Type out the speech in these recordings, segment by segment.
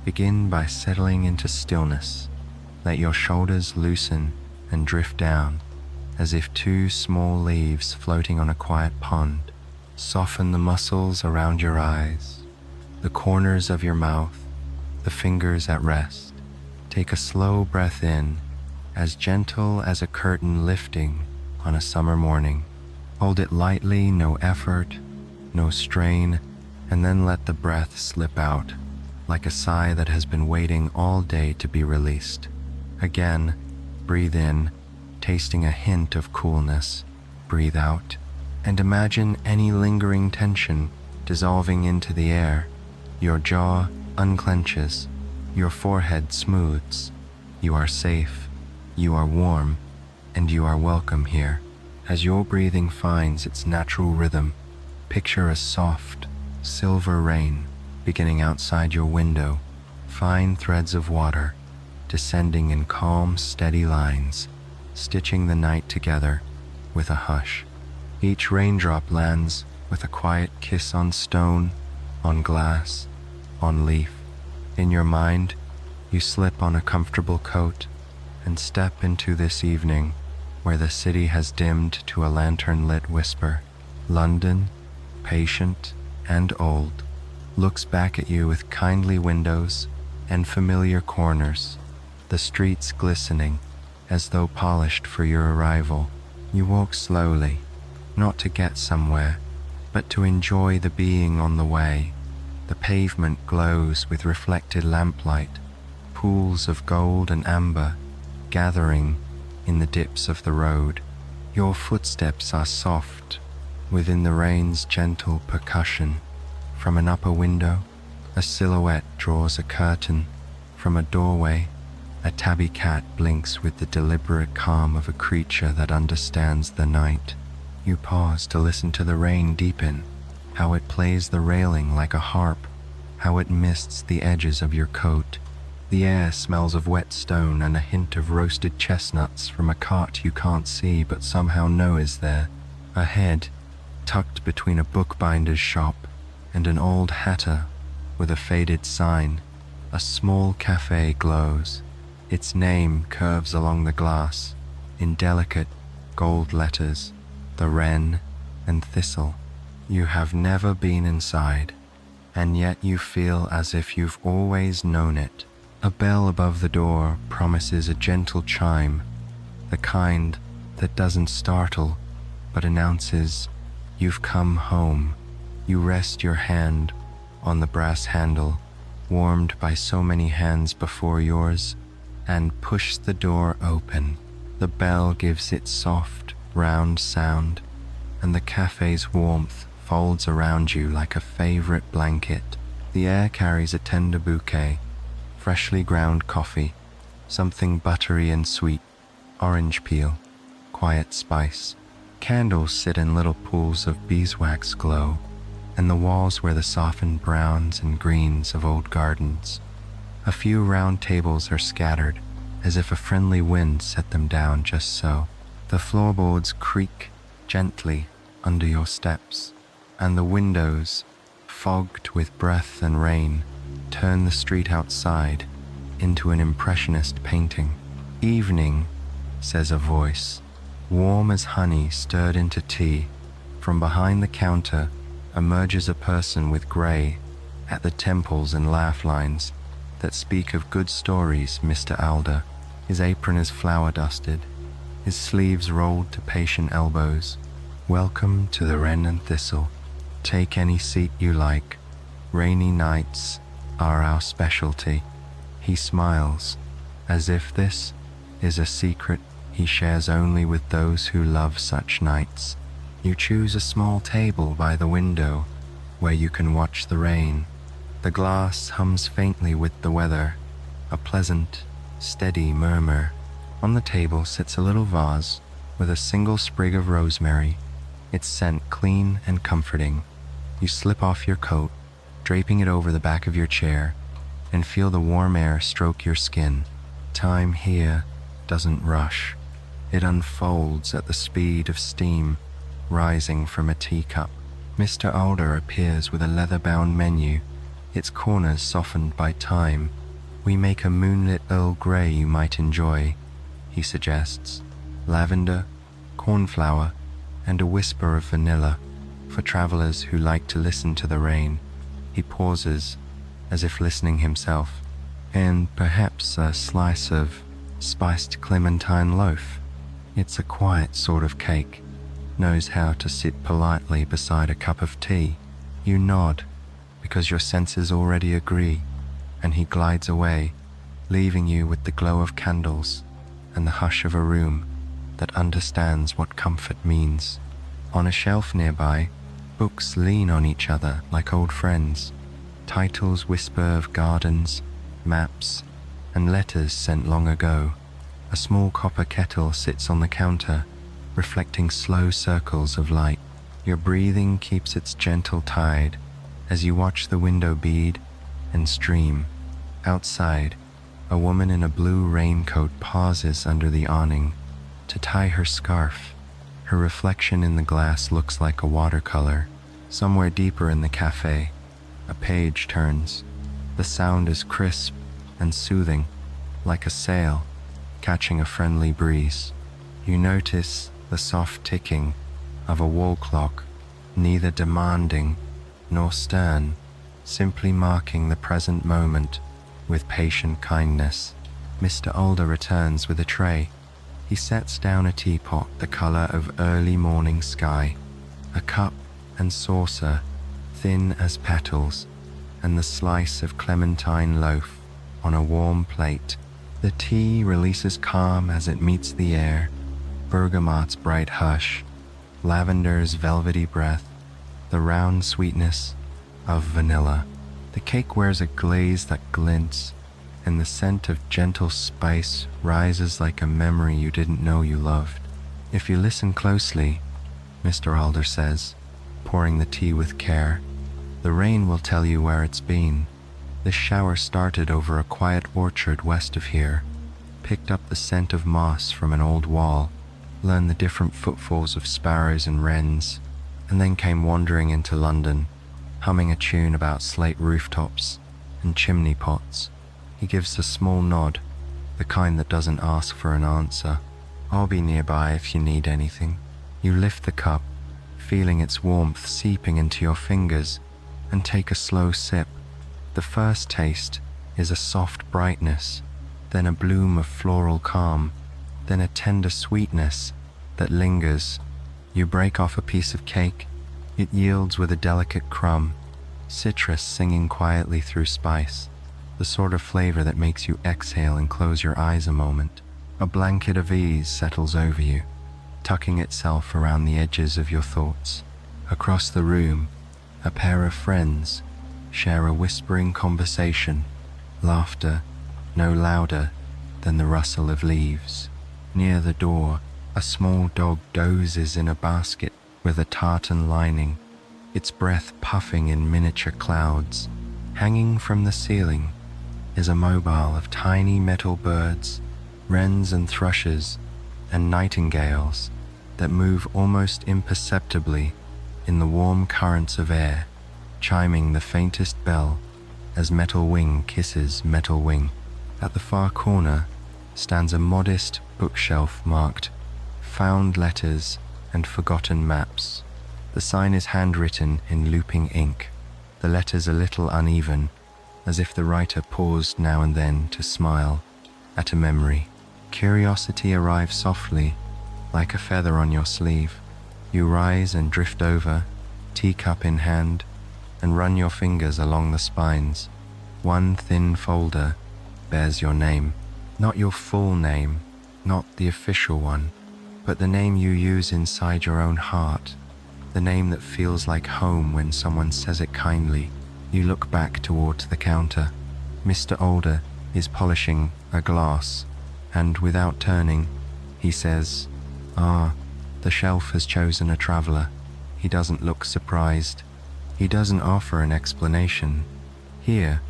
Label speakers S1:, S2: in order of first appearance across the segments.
S1: Begin by settling into stillness. Let your shoulders loosen and drift down, as if two small leaves floating on a quiet pond. Soften the muscles around your eyes, the corners of your mouth, the fingers at rest. Take a slow breath in, as gentle as a curtain lifting on a summer morning. Hold it lightly, no effort, no strain, and then let the breath slip out, like a sigh that has been waiting all day to be released. Again, breathe in, tasting a hint of coolness. Breathe out, and imagine any lingering tension dissolving into the air. Your jaw unclenches, your forehead smooths. You are safe, you are warm, and you are welcome here. As your breathing finds its natural rhythm, picture a soft, silver rain beginning outside your window, fine threads of water descending in calm, steady lines, stitching the night together with a hush. Each raindrop lands with a quiet kiss on stone, on glass, on leaf. In your mind, you slip on a comfortable coat and step into this evening where the city has dimmed to a lantern-lit whisper. London, patient and old, looks back at you with kindly windows and familiar corners, the streets glistening as though polished for your arrival. You walk slowly, not to get somewhere, but to enjoy the being on the way. The pavement glows with reflected lamplight, pools of gold and amber gathering in the dips of the road. Your footsteps are soft within the rain's gentle percussion. From an upper window, a silhouette draws a curtain. From a doorway, a tabby cat blinks with the deliberate calm of a creature that understands the night. You pause to listen to the rain deepen, how it plays the railing like a harp, how it mists the edges of your coat. The air smells of wet stone and a hint of roasted chestnuts from a cart you can't see but somehow know is there. Ahead, tucked between a bookbinder's shop and an old hatter with a faded sign, a small cafe glows. Its name curves along the glass in delicate gold letters, the wren and thistle. You have never been inside, and yet you feel as if you've always known it. A bell above the door promises a gentle chime, the kind that doesn't startle, but announces you've come home. You rest your hand on the brass handle, warmed by so many hands before yours, and push the door open. The bell gives its soft, round sound, and the cafe's warmth folds around you like a favorite blanket. The air carries a tender bouquet, freshly ground coffee, something buttery and sweet, orange peel, quiet spice. Candles sit in little pools of beeswax glow, and the walls wear the softened browns and greens of old gardens. A few round tables are scattered, as if a friendly wind set them down just so. The floorboards creak gently under your steps, and the windows, fogged with breath and rain, turn the street outside into an impressionist painting. Evening, says a voice, warm as honey stirred into tea. From behind the counter emerges a person with grey at the temples and laugh lines that speak of good stories, Mr. Alder. His apron is flour-dusted, his sleeves rolled to patient elbows. Welcome to the Wren and Thistle. Take any seat you like. Rainy nights are our specialty. He smiles, as if this is a secret he shares only with those who love such nights. You choose a small table by the window where you can watch the rain. The glass hums faintly with the weather, a pleasant, steady murmur. On the table sits a little vase with a single sprig of rosemary, its scent clean and comforting. You slip off your coat, draping it over the back of your chair, and feel the warm air stroke your skin. Time here doesn't rush. It unfolds at the speed of steam rising from a teacup. Mr. Alder appears with a leather-bound menu its corners softened by time. "We make a moonlit Earl Grey you might enjoy," he suggests. "Lavender, cornflower, and a whisper of vanilla for travelers who like to listen to the rain." He pauses, as if listening himself. "And perhaps a slice of spiced clementine loaf. It's a quiet sort of cake, knows how to sit politely beside a cup of tea." You nod, because your senses already agree, and he glides away, leaving you with the glow of candles and the hush of a room that understands what comfort means. On a shelf nearby, books lean on each other like old friends. Titles whisper of gardens, maps, and letters sent long ago. A small copper kettle sits on the counter, reflecting slow circles of light. Your breathing keeps its gentle tide as you watch the window bead and stream. Outside, a woman in a blue raincoat pauses under the awning to tie her scarf. Her reflection in the glass looks like a watercolor. Somewhere deeper in the cafe, a page turns. The sound is crisp and soothing, like a sail catching a friendly breeze. You notice the soft ticking of a wall clock, neither demanding nor stern, simply marking the present moment with patient kindness. Mr. Alder returns with a tray. He sets down a teapot the color of early morning sky, a cup and saucer thin as petals, and the slice of clementine loaf on a warm plate. The tea releases calm as it meets the air, bergamot's bright hush, lavender's velvety breath, the round sweetness of vanilla. The cake wears a glaze that glints, and the scent of gentle spice rises like a memory you didn't know you loved. "If you listen closely," Mr. Alder says, pouring the tea with care, "the rain will tell you where it's been. This shower started over a quiet orchard west of here, picked up the scent of moss from an old wall, learned the different footfalls of sparrows and wrens, and then came wandering into London, humming a tune about slate rooftops and chimney pots." He gives a small nod, the kind that doesn't ask for an answer. "I'll be nearby if you need anything." You lift the cup, feeling its warmth seeping into your fingers, and take a slow sip. The first taste is a soft brightness, then a bloom of floral calm, then a tender sweetness that lingers. You break off a piece of cake. It yields with a delicate crumb, citrus singing quietly through spice, the sort of flavor that makes you exhale and close your eyes a moment. A blanket of ease settles over you, tucking itself around the edges of your thoughts. Across the room, a pair of friends share a whispering conversation, laughter no louder than the rustle of leaves. Near the door, a small dog dozes in a basket with a tartan lining, its breath puffing in miniature clouds. Hanging from the ceiling is a mobile of tiny metal birds, wrens and thrushes, and nightingales that move almost imperceptibly in the warm currents of air, chiming the faintest bell as metal wing kisses metal wing. At the far corner stands a modest bookshelf marked "Found Letters and Forgotten Maps." The sign is handwritten in looping ink, the letters a little uneven, as if the writer paused now and then to smile at a memory. Curiosity arrives softly, like a feather on your sleeve. You rise and drift over, teacup in hand, and run your fingers along the spines. One thin folder bears your name. Not your full name, not the official one, but the name you use inside your own heart, the name that feels like home when someone says it kindly. You look back towards the counter. Mr. Alder is polishing a glass, and without turning, he says, "Ah, the shelf has chosen a traveler." He doesn't look surprised. He doesn't offer an explanation. Here,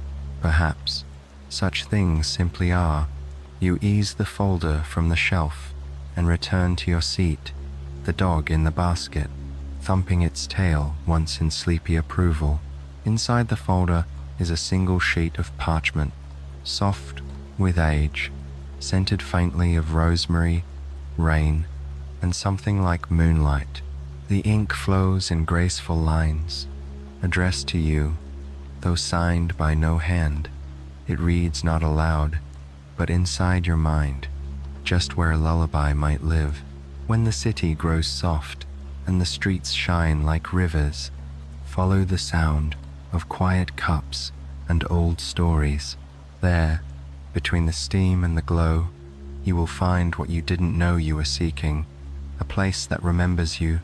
S1: perhaps, such things simply are. You ease the folder from the shelf and return to your seat, the dog in the basket, thumping its tail once in sleepy approval. Inside the folder is a single sheet of parchment, soft with age, scented faintly of rosemary, rain, and something like moonlight. The ink flows in graceful lines, addressed to you, though signed by no hand. It reads not aloud, but inside your mind, just where a lullaby might live. When the city grows soft and the streets shine like rivers, follow the sound of quiet cups and old stories. There, between the steam and the glow, you will find what you didn't know you were seeking, a place that remembers you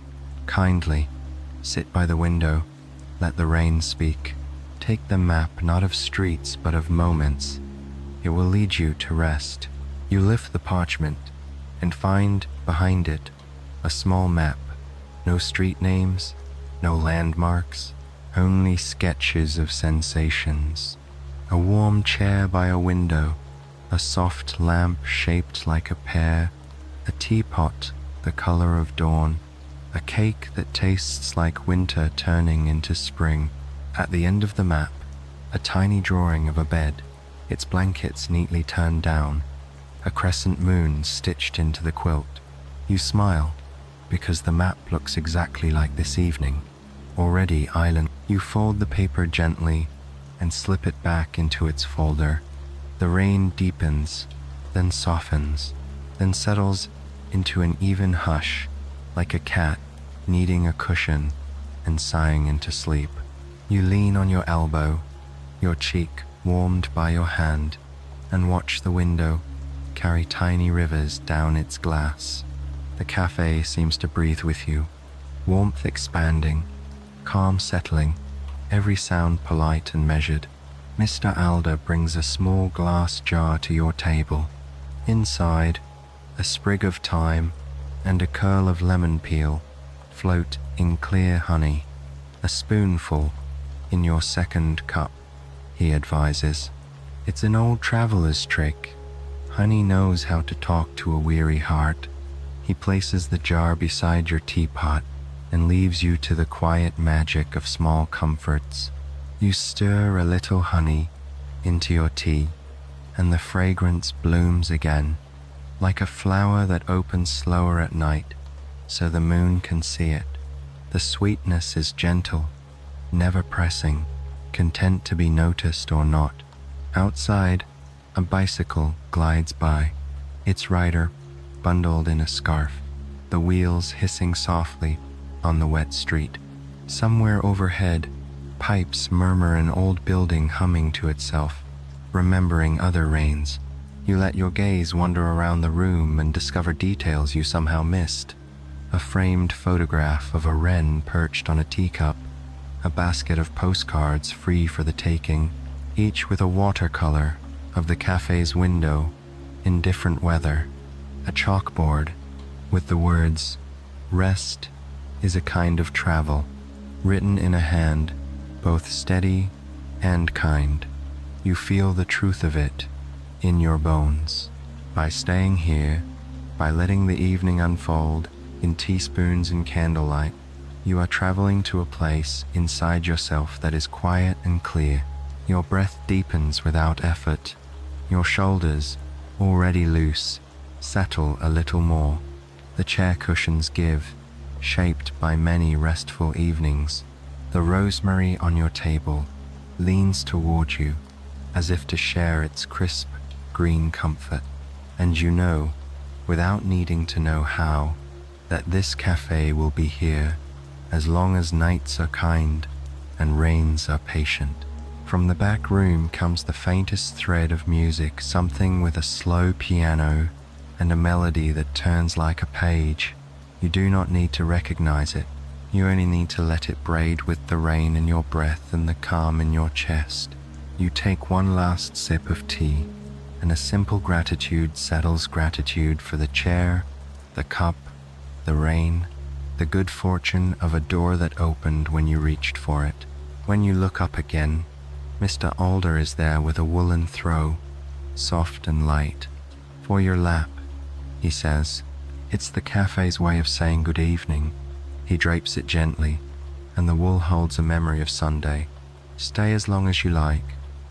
S1: kindly. Sit by the window, let the rain speak. Take the map not of streets but of moments. It will lead you to rest. You lift the parchment and find behind it a small map. No street names, no landmarks, only sketches of sensations. A warm chair by a window, a soft lamp shaped like a pear, a teapot the color of dawn, a cake that tastes like winter turning into spring. At the end of the map, a tiny drawing of a bed, its blankets neatly turned down, a crescent moon stitched into the quilt. You smile, because the map looks exactly like this evening. Already island. You fold the paper gently and slip it back into its folder. The rain deepens, then softens, then settles into an even hush, like a cat needing a cushion and sighing into sleep. You lean on your elbow, your cheek warmed by your hand, and watch the window carry tiny rivers down its glass. The cafe seems to breathe with you, warmth expanding, calm settling, every sound polite and measured. Mr. Alder brings a small glass jar to your table. Inside, a sprig of thyme and a curl of lemon peel float in clear honey. A spoonful in your second cup, he advises. It's an old traveler's trick. Honey knows how to talk to a weary heart. He places the jar beside your teapot and leaves you to the quiet magic of small comforts. You stir a little honey into your tea, and the fragrance blooms again, like a flower that opens slower at night, so the moon can see it. The sweetness is gentle, never pressing, content to be noticed or not. Outside, a bicycle glides by, its rider bundled in a scarf, the wheels hissing softly on the wet street. Somewhere overhead, pipes murmur, an old building humming to itself, remembering other rains. You let your gaze wander around the room and discover details you somehow missed. A framed photograph of a wren perched on a teacup, a basket of postcards free for the taking, each with a watercolor of the cafe's window in different weather, a chalkboard with the words, "Rest is a kind of travel," written in a hand both steady and kind. You feel the truth of it in your bones. By staying here, by letting the evening unfold in teaspoons and candlelight, you are traveling to a place inside yourself that is quiet and clear. Your breath deepens without effort. Your shoulders, already loose, settle a little more. The chair cushions give, shaped by many restful evenings. The rosemary on your table leans toward you, as if to share its crisp, green comfort. And you know, without needing to know how, that this cafe will be here as long as nights are kind and rains are patient. From the back room comes the faintest thread of music, something with a slow piano and a melody that turns like a page. You do not need to recognize it. You only need to let it braid with the rain in your breath and the calm in your chest. You take one last sip of tea, and a simple gratitude settles gratitude for the chair, the cup, the rain, the good fortune of a door that opened when you reached for it. When you look up again, Mr. Alder is there with a woolen throw, soft and light. "For your lap," he says. It's the cafe's way of saying good evening. He drapes it gently, and the wool holds a memory of Sunday, Stay as long as you like.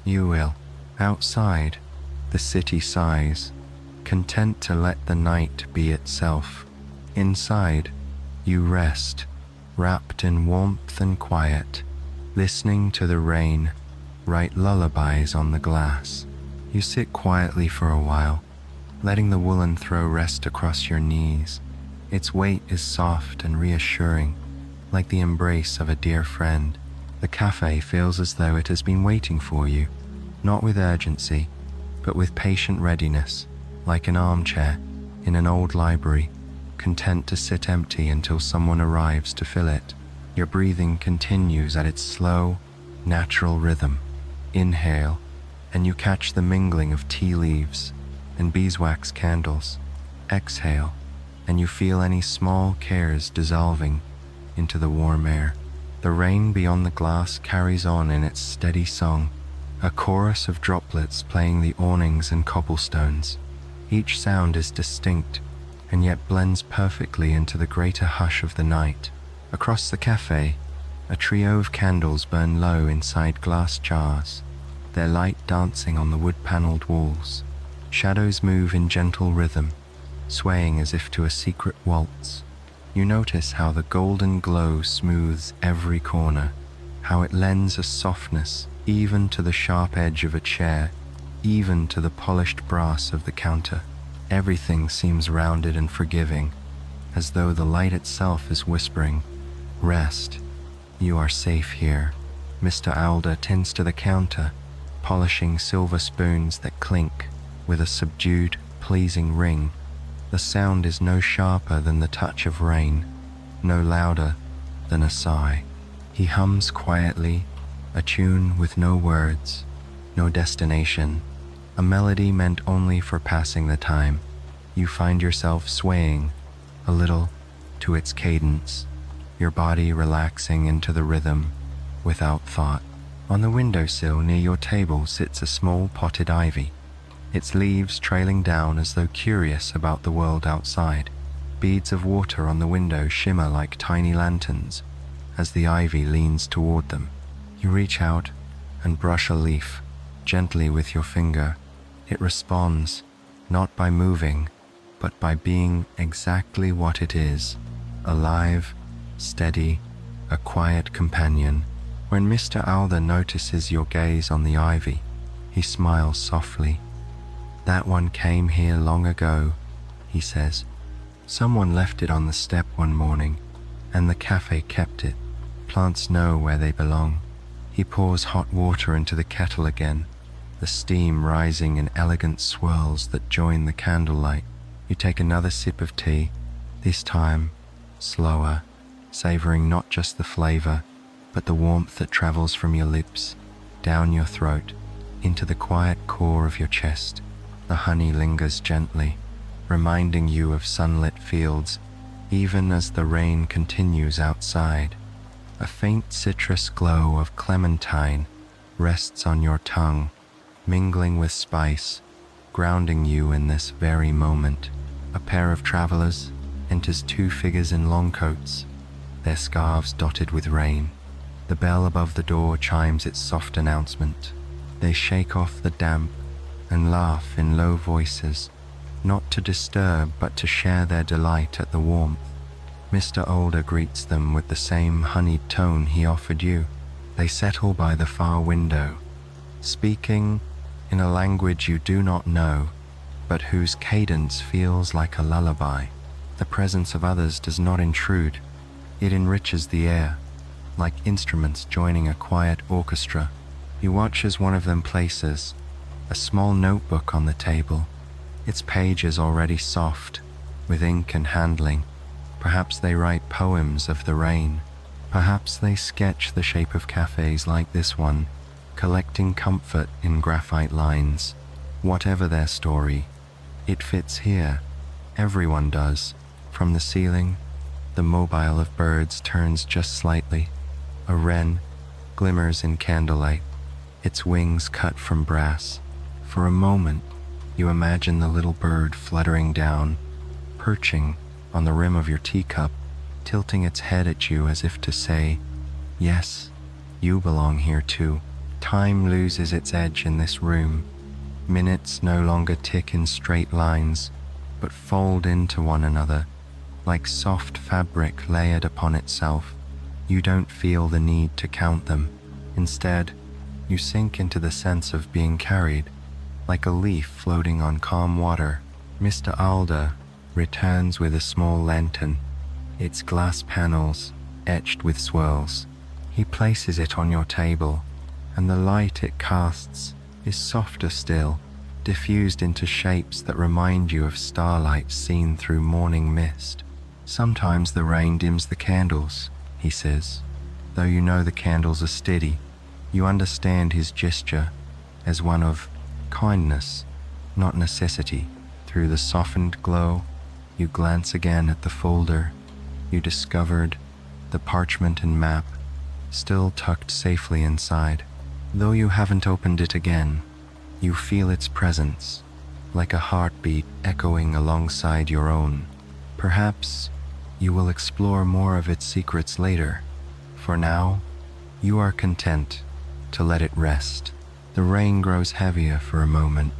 S1: You will. Outside, the city sighs, content to let the night be itself. Inside, you rest, wrapped in warmth and quiet, listening to the rain write lullabies on the glass. You sit quietly for a while, letting the woolen throw rest across your knees. Its weight is soft and reassuring, like the embrace of a dear friend. The cafe feels as though it has been waiting for you, not with urgency, but with patient readiness, like an armchair in an old library, content to sit empty until someone arrives to fill it. Your breathing continues at its slow, natural rhythm. Inhale, and you catch the mingling of tea leaves and beeswax candles. Exhale, and you feel any small cares dissolving into the warm air. The rain beyond the glass carries on in its steady song, a chorus of droplets playing the awnings and cobblestones. Each sound is distinct, and yet blends perfectly into the greater hush of the night. Across the cafe, a trio of candles burn low inside glass jars, their light dancing on the wood-paneled walls. Shadows move in gentle rhythm, swaying as if to a secret waltz. You notice how the golden glow smooths every corner, how it lends a softness even to the sharp edge of a chair, even to the polished brass of the counter. Everything seems rounded and forgiving, as though the light itself is whispering, "Rest, you are safe here." Mr. Alder tends to the counter, polishing silver spoons that clink with a subdued, pleasing ring. The sound is no sharper than the touch of rain, no louder than a sigh. He hums quietly, a tune with no words, no destination, a melody meant only for passing the time. You find yourself swaying a little to its cadence, your body relaxing into the rhythm without thought. On the windowsill near your table sits a small potted ivy, its leaves trailing down as though curious about the world outside. Beads of water on the window shimmer like tiny lanterns as the ivy leans toward them. You reach out and brush a leaf gently with your finger. It responds, not by moving, but by being exactly what it is, alive, steady, a quiet companion. When Mr. Alder notices your gaze on the ivy, he smiles softly. "That one came here long ago," he says. "Someone left it on the step one morning, and the cafe kept it. Plants know where they belong." He pours hot water into the kettle again, the steam rising in elegant swirls that join the candlelight. You take another sip of tea, this time slower, savoring not just the flavor, but the warmth that travels from your lips, down your throat, into the quiet core of your chest. The honey lingers gently, reminding you of sunlit fields, even as the rain continues outside. A faint citrus glow of clementine rests on your tongue, mingling with spice, grounding you in this very moment. A pair of travelers enters, two figures in long coats, their scarves dotted with rain. The bell above the door chimes its soft announcement. They shake off the damp and laugh in low voices, not to disturb but to share their delight at the warmth. Mr. Alder greets them with the same honeyed tone he offered you. They settle by the far window, speaking in a language you do not know, but whose cadence feels like a lullaby. The presence of others does not intrude. It enriches the air, like instruments joining a quiet orchestra. You watch as one of them places a small notebook on the table, its pages already soft with ink and handling. Perhaps they write poems of the rain. Perhaps they sketch the shape of cafes like this one, collecting comfort in graphite lines. Whatever their story, it fits here. Everyone does. From the ceiling, the mobile of birds turns just slightly. A wren glimmers in candlelight, its wings cut from brass. For a moment, you imagine the little bird fluttering down, perching on the rim of your teacup, tilting its head at you as if to say, "Yes, You belong here too. Time loses its edge in this room. Minutes no longer tick in straight lines, but fold into one another, like soft fabric layered upon itself. You don't feel the need to count them. Instead, you sink into the sense of being carried, like a leaf floating on calm water. Mr. Alder returns with a small lantern, its glass panels etched with swirls. He places it on your table, and the light it casts is softer still, diffused into shapes that remind you of starlight seen through morning mist. Sometimes the rain dims the candles, he says. Though you know the candles are steady, you understand his gesture as one of kindness, not necessity. Through the softened glow, you glance again at the folder. You discovered the parchment and map, still tucked safely inside. Though you haven't opened it again, you feel its presence, like a heartbeat echoing alongside your own. Perhaps you will explore more of its secrets later. For now, you are content to let it rest. The rain grows heavier for a moment,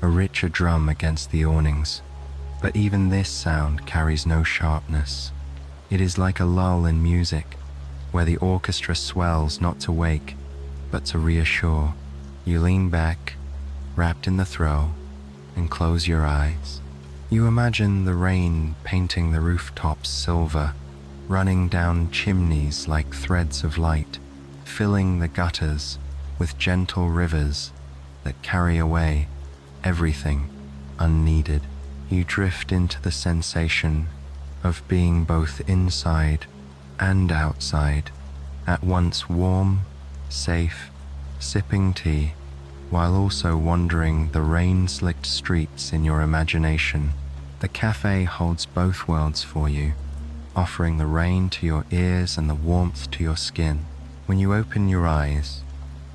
S1: a richer drum against the awnings. But even this sound carries no sharpness. It is like a lull in music, where the orchestra swells not to wake, but to reassure. You lean back, wrapped in the throw, and close your eyes. You imagine the rain painting the rooftops silver, running down chimneys like threads of light, filling the gutters with gentle rivers that carry away everything unneeded. You drift into the sensation of being both inside and outside, at once warm, safe, sipping tea, while also wandering the rain-slicked streets in your imagination. The cafe holds both worlds for you, offering the rain to your ears and the warmth to your skin. When you open your eyes,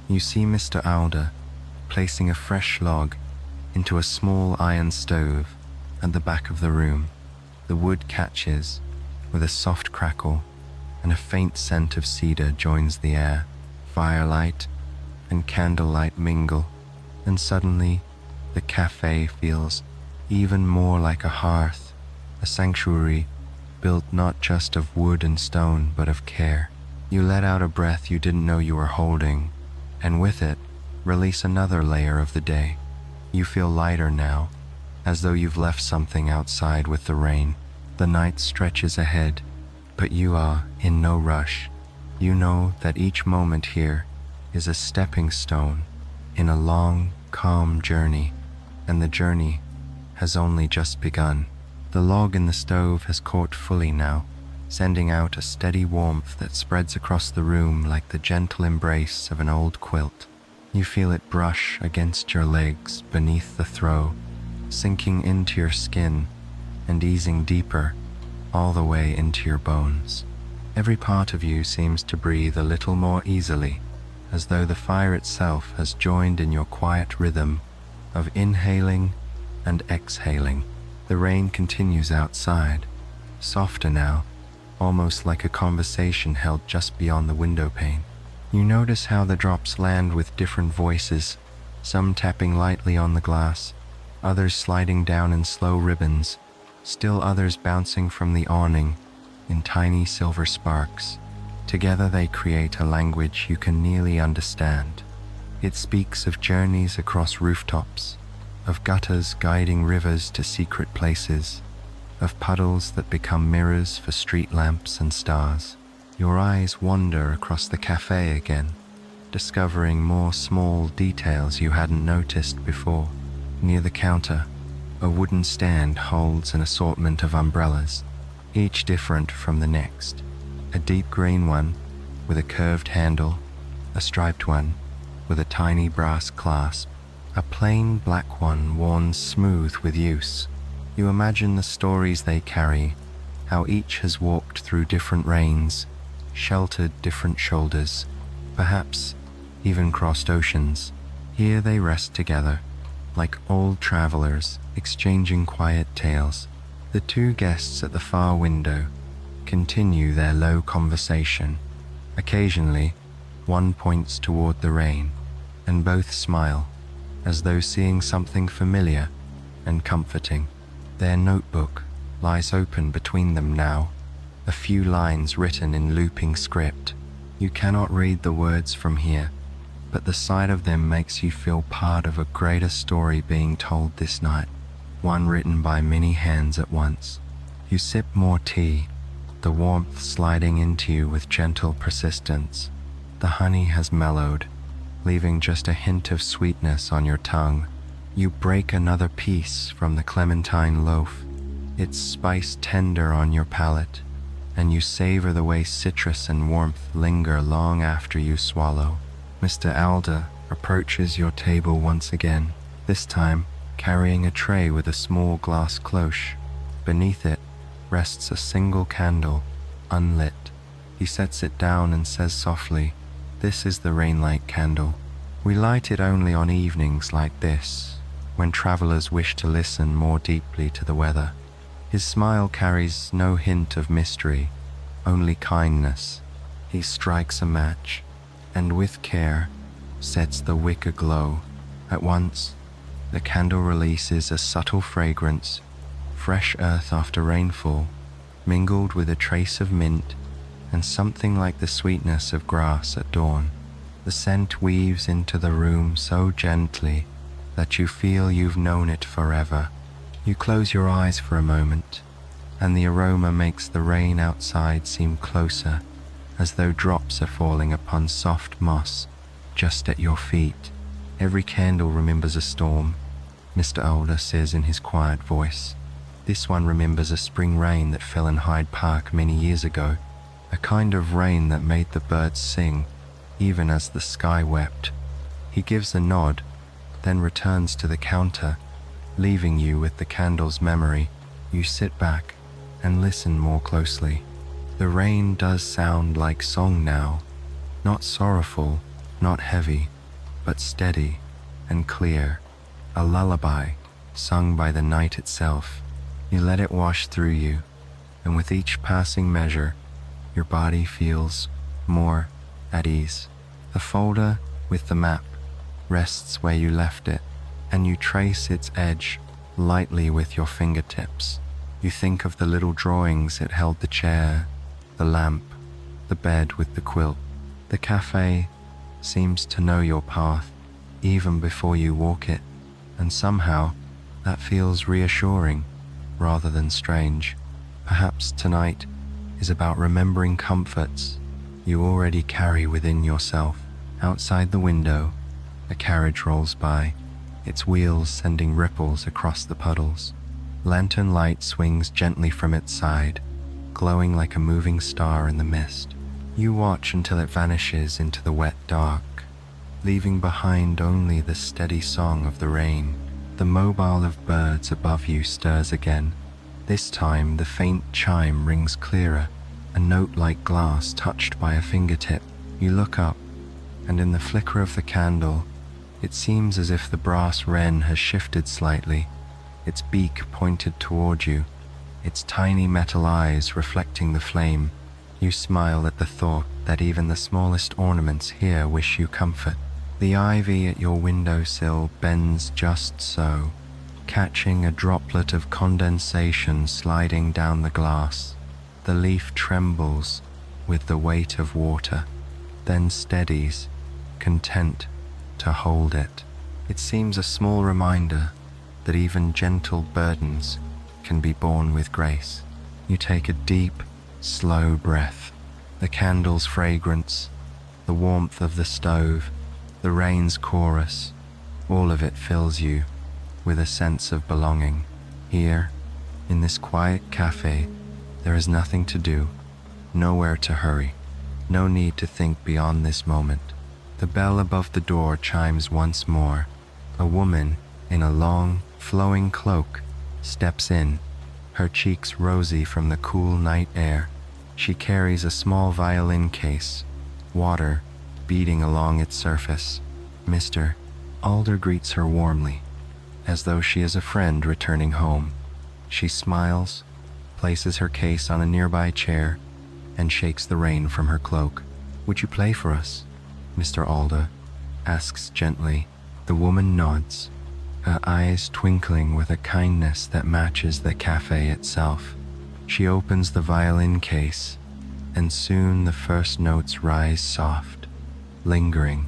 S1: you see Mr. Alder placing a fresh log into a small iron stove at the back of the room. The wood catches with a soft crackle, and a faint scent of cedar joins the air. Firelight and candlelight mingle, and suddenly the cafe feels even more like a hearth, a sanctuary built not just of wood and stone, but of care. You let out a breath you didn't know you were holding, and with it, release another layer of the day. You feel lighter now, as though you've left something outside with the rain. The night stretches ahead, but you are in no rush. You know that each moment here is a stepping stone in a long, calm journey, and the journey has only just begun. The log in the stove has caught fully now, sending out a steady warmth that spreads across the room like the gentle embrace of an old quilt. You feel it brush against your legs beneath the throw, sinking into your skin and easing deeper all the way into your bones. Every part of you seems to breathe a little more easily, as though the fire itself has joined in your quiet rhythm of inhaling and exhaling. The rain continues outside, softer now, almost like a conversation held just beyond the window pane. You notice how the drops land with different voices, some tapping lightly on the glass, others sliding down in slow ribbons, still others bouncing from the awning in tiny silver sparks. Together they create a language you can nearly understand. It speaks of journeys across rooftops, of gutters guiding rivers to secret places, of puddles that become mirrors for street lamps and stars. Your eyes wander across the cafe again, discovering more small details you hadn't noticed before. Near the counter, a wooden stand holds an assortment of umbrellas, each different from the next. A deep green one with a curved handle, a striped one with a tiny brass clasp, a plain black one worn smooth with use. You imagine the stories they carry, how each has walked through different rains, sheltered different shoulders, perhaps even crossed oceans. Here they rest together, like old travelers exchanging quiet tales. The two guests at the far window continue their low conversation. Occasionally, One points toward the rain, and both smile, as though seeing something familiar and comforting. Their notebook lies open between them now, a few lines written in looping script. You cannot read the words from here, but the sight of them makes you feel part of a greater story being told this night, one written by many hands at once. You sip more tea, the warmth sliding into you with gentle persistence. The honey has mellowed, leaving just a hint of sweetness on your tongue. You break another piece from the clementine loaf, its spice tender on your palate, and you savor the way citrus and warmth linger long after you swallow. Mr. Alder approaches your table once again, this time carrying a tray with a small glass cloche. Beneath it rests a single candle, unlit. He sets it down and says softly, "This is the rainlight candle. We light it only on evenings like this, when travelers wish to listen more deeply to the weather." His smile carries no hint of mystery, only kindness. He strikes a match, and with care sets the wick aglow. At once, the candle releases a subtle fragrance, fresh earth after rainfall, mingled with a trace of mint and something like the sweetness of grass at dawn. The scent weaves into the room so gently that you feel you've known it forever. You close your eyes for a moment, and the aroma makes the rain outside seem closer, as though drops are falling upon soft moss just at your feet. "Every candle remembers a storm," Mr. Alder says in his quiet voice. "This one remembers a spring rain that fell in Hyde Park many years ago, a kind of rain that made the birds sing, even as the sky wept." He gives a nod, then returns to the counter, leaving you with the candle's memory. You sit back and listen more closely. The rain does sound like song now, not sorrowful, not heavy, but steady and clear, a lullaby sung by the night itself. You let it wash through you, and with each passing measure, your body feels more at ease. The folder with the map rests where you left it, and you trace its edge lightly with your fingertips. You think of the little drawings it held: the chair, the lamp, the bed with the quilt. The cafe seems to know your path even before you walk it, and somehow that feels reassuring rather than strange. Perhaps tonight is about remembering comforts you already carry within yourself. Outside the window, a carriage rolls by, its wheels sending ripples across the puddles. Lantern light swings gently from its side, glowing like a moving star in the mist. You watch until it vanishes into the wet dark, leaving behind only the steady song of the rain. The mobile of birds above you stirs again. This time the faint chime rings clearer, a note like glass touched by a fingertip. You look up, and in the flicker of the candle, it seems as if the brass wren has shifted slightly, its beak pointed toward you, its tiny metal eyes reflecting the flame. You smile at the thought that even the smallest ornaments here wish you comfort. The ivy at your windowsill bends just so, catching a droplet of condensation sliding down the glass. The leaf trembles with the weight of water, then steadies, content to hold it. It seems a small reminder that even gentle burdens can be borne with grace. You take a deep, slow breath. The candle's fragrance, the warmth of the stove, the rain's chorus, all of it fills you with a sense of belonging. Here, in this quiet cafe, there is nothing to do, nowhere to hurry, no need to think beyond this moment. The bell above the door chimes once more. A woman in a long, flowing cloak steps in, her cheeks rosy from the cool night air. She carries a small violin case, water beading along its surface. Mr. Alder greets her warmly, as though she is a friend returning home. She smiles, places her case on a nearby chair, and shakes the rain from her cloak. "Would you play for us?" Mr. Alder asks gently. The woman nods, her eyes twinkling with a kindness that matches the cafe itself. She opens the violin case, and soon the first notes rise soft, lingering,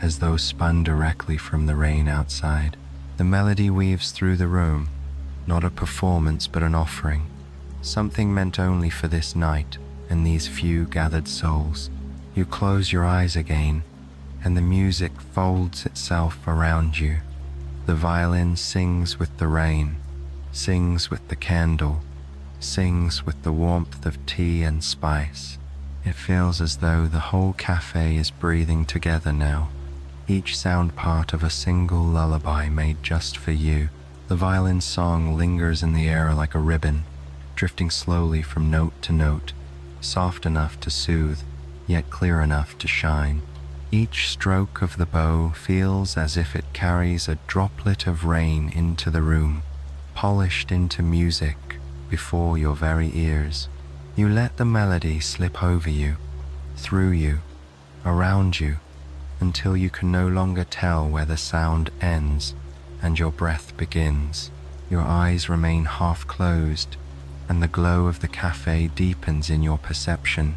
S1: as though spun directly from the rain outside. The melody weaves through the room, not a performance but an offering, something meant only for this night and these few gathered souls. You close your eyes again, and the music folds itself around you. The violin sings with the rain, sings with the candle, sings with the warmth of tea and spice. It feels as though the whole cafe is breathing together now, each sound part of a single lullaby made just for you. The violin song lingers in the air like a ribbon, drifting slowly from note to note, soft enough to soothe, yet clear enough to shine. Each stroke of the bow feels as if it carries a droplet of rain into the room, polished into music before your very ears. You let the melody slip over you, through you, around you, until you can no longer tell where the sound ends and your breath begins. Your eyes remain half closed, and the glow of the cafe deepens in your perception.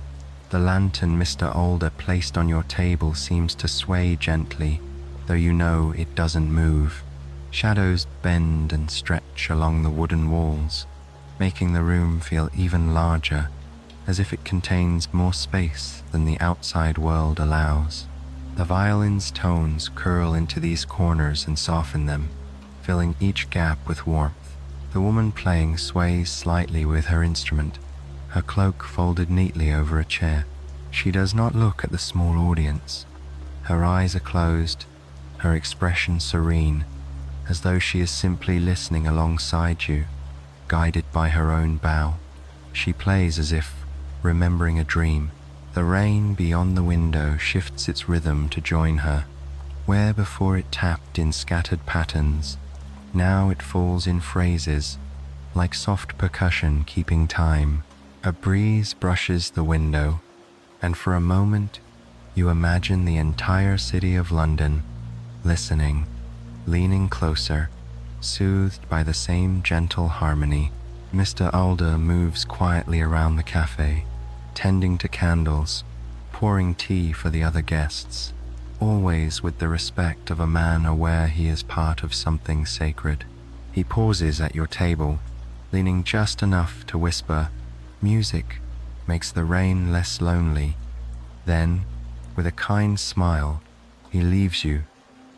S1: The lantern Mr. Alder placed on your table seems to sway gently, though you know it doesn't move. Shadows bend and stretch along the wooden walls, making the room feel even larger, as if it contains more space than the outside world allows. The violin's tones curl into these corners and soften them, filling each gap with warmth. The woman playing sways slightly with her instrument, her cloak folded neatly over a chair. She does not look at the small audience. Her eyes are closed, her expression serene, as though she is simply listening alongside you, guided by her own bow. She plays as if remembering a dream. The rain beyond the window shifts its rhythm to join her. Where before it tapped in scattered patterns, now it falls in phrases, like soft percussion keeping time. A breeze brushes the window, and for a moment you imagine the entire city of London, listening, leaning closer, soothed by the same gentle harmony. Mr. Alder moves quietly around the cafe, tending to candles, pouring tea for the other guests, always with the respect of a man aware he is part of something sacred. He pauses at your table, leaning just enough to whisper, "Music makes the rain less lonely." Then, with a kind smile, he leaves you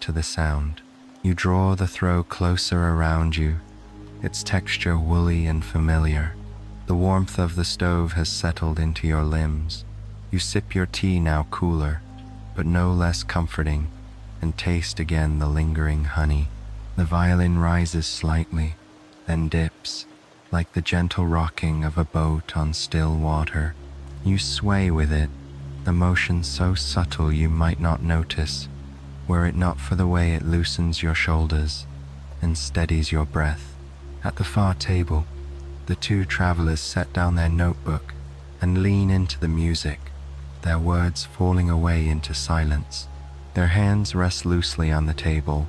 S1: to the sound. You draw the throw closer around you, its texture woolly and familiar. The warmth of the stove has settled into your limbs. You sip your tea, now cooler, but no less comforting, and taste again the lingering honey. The violin rises slightly, then dips, like the gentle rocking of a boat on still water. You sway with it, the motion so subtle you might not notice, were it not for the way it loosens your shoulders and steadies your breath. At the far table, the two travelers set down their notebook and lean into the music, their words falling away into silence. Their hands rest loosely on the table,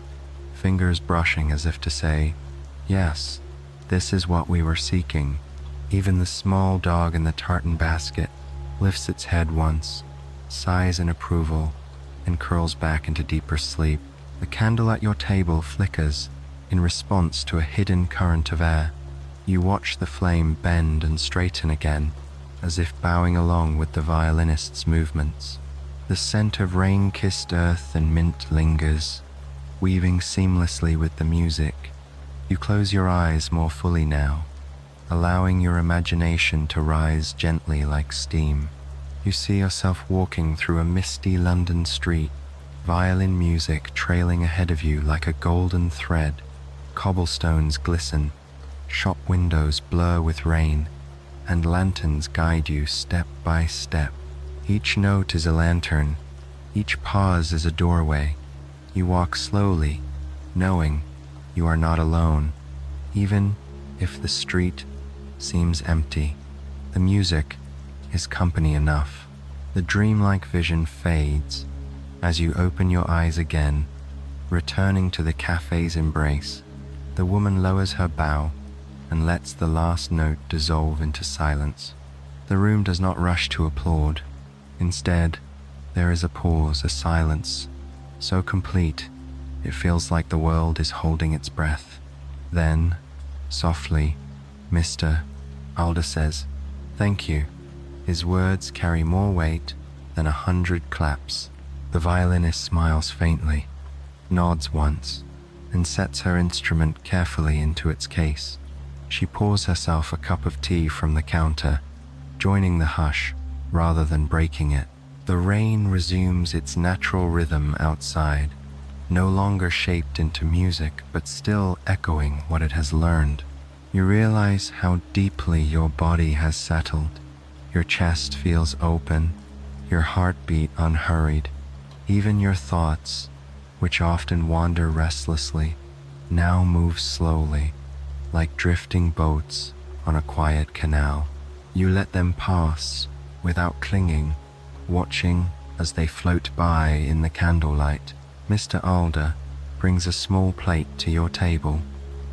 S1: fingers brushing as if to say, "Yes, this is what we were seeking." Even the small dog in the tartan basket lifts its head once, sighs in approval, and curls back into deeper sleep. The candle at your table flickers in response to a hidden current of air. You watch the flame bend and straighten again, as if bowing along with the violinist's movements. The scent of rain-kissed earth and mint lingers, weaving seamlessly with the music. You close your eyes more fully now, allowing your imagination to rise gently like steam. You see yourself walking through a misty London street, violin music trailing ahead of you like a golden thread. Cobblestones glisten, shop windows blur with rain, and lanterns guide you step by step. Each note is a lantern, each pause is a doorway. You walk slowly, knowing you are not alone, even if the street seems empty. The music is company enough. The dreamlike vision fades, As you open your eyes again, returning to the cafe's embrace, the woman lowers her bow and lets the last note dissolve into silence. The room does not rush to applaud. Instead, there is a pause, a silence, so complete it feels like the world is holding its breath. Then, softly, Mr. Alder says, "Thank you." His words carry more weight than 100 claps. The violinist smiles faintly, nods once, and sets her instrument carefully into its case. She pours herself a cup of tea from the counter, joining the hush rather than breaking it. The rain resumes its natural rhythm outside, no longer shaped into music, but still echoing what it has learned. You realize how deeply your body has settled. Your chest feels open, your heartbeat unhurried. Even your thoughts, which often wander restlessly, now move slowly, like drifting boats on a quiet canal. You let them pass without clinging, watching as they float by in the candlelight. Mr. Alder brings a small plate to your table,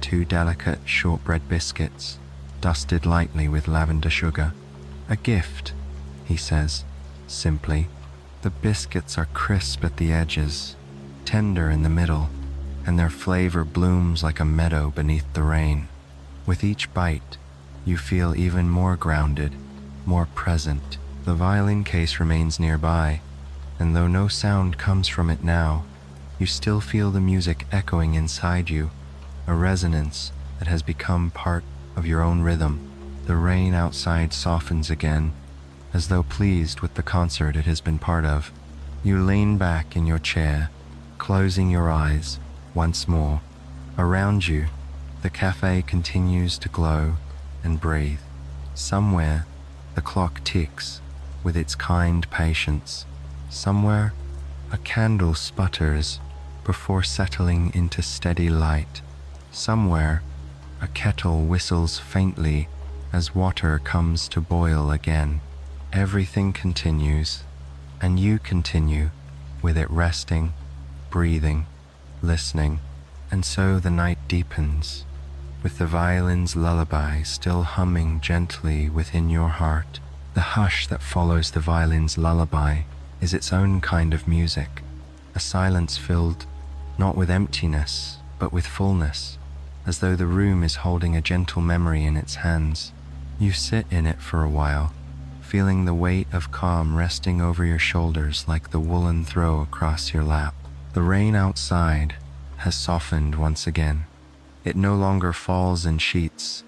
S1: 2 delicate shortbread biscuits, dusted lightly with lavender sugar. "A gift," he says, simply. The biscuits are crisp at the edges, tender in the middle, and their flavor blooms like a meadow beneath the rain. With each bite, you feel even more grounded, more present. The violin case remains nearby, and though no sound comes from it now, you still feel the music echoing inside you, a resonance that has become part of your own rhythm. The rain outside softens again, as though pleased with the concert it has been part of. You lean back in your chair, closing your eyes once more. Around you, the cafe continues to glow and breathe. Somewhere, the clock ticks with its kind patience. Somewhere, a candle sputters before settling into steady light. Somewhere, a kettle whistles faintly as water comes to boil again. Everything continues, and you continue, with it resting, breathing, listening, and so the night deepens, with the violin's lullaby still humming gently within your heart. The hush that follows the violin's lullaby is its own kind of music, a silence filled not with emptiness, but with fullness, as though the room is holding a gentle memory in its hands. You sit in it for a while, feeling the weight of calm resting over your shoulders like the woolen throw across your lap. The rain outside has softened once again. It no longer falls in sheets,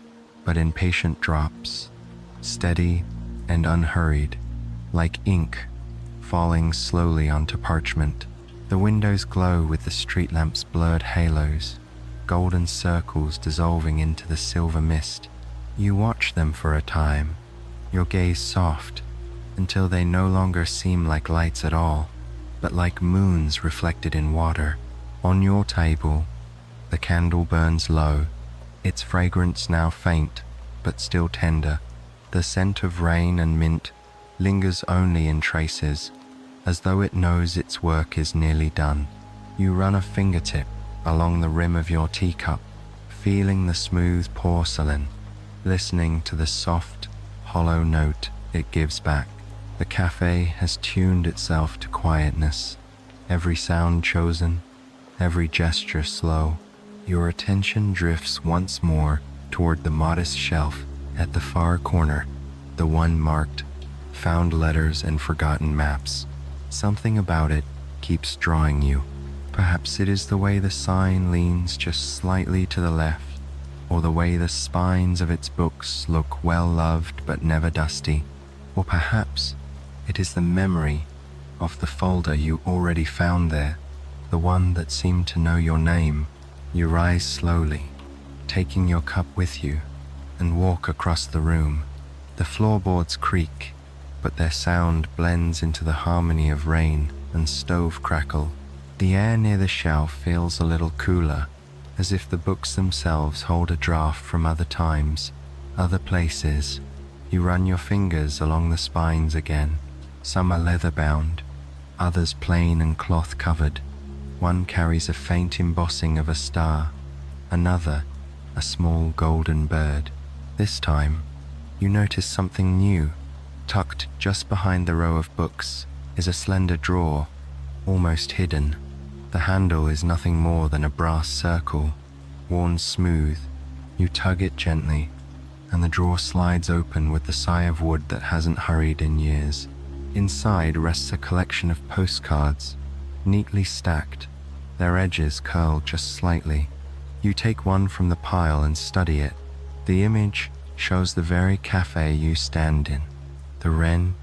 S1: but in patient drops, steady and unhurried, like ink falling slowly onto parchment. The windows glow with the street lamps' blurred halos, golden circles dissolving into the silver mist. You watch them for a time, your gaze soft, until they no longer seem like lights at all, but like moons reflected in water. On your table, the candle burns low, its fragrance now faint, but still tender. The scent of rain and mint lingers only in traces, as though it knows its work is nearly done. You run a fingertip along the rim of your teacup, feeling the smooth porcelain, listening to the soft, hollow note it gives back. The cafe has tuned itself to quietness, every sound chosen, every gesture slow. Your attention drifts once more toward the modest shelf at the far corner, the one marked "Found Letters and Forgotten Maps." Something about it keeps drawing you. Perhaps it is the way the sign leans just slightly to the left, or the way the spines of its books look well loved but never dusty, or perhaps it is the memory of the folder you already found there, the one that seemed to know your name. You rise slowly, taking your cup with you, and walk across the room. The floorboards creak, but their sound blends into the harmony of rain and stove crackle. The air near the shelf feels a little cooler, as if the books themselves hold a draft from other times, other places. You run your fingers along the spines again. Some are leather-bound, others plain and cloth-covered. One carries a faint embossing of a star, another a small golden bird. This time, you notice something new. Tucked just behind the row of books is a slender drawer, almost hidden. The handle is nothing more than a brass circle, worn smooth. You tug it gently, and the drawer slides open with the sigh of wood that hasn't hurried in years. Inside rests a collection of postcards, neatly stacked, their edges curled just slightly. You take one from the pile and study it. The image shows the very cafe you stand in, the wren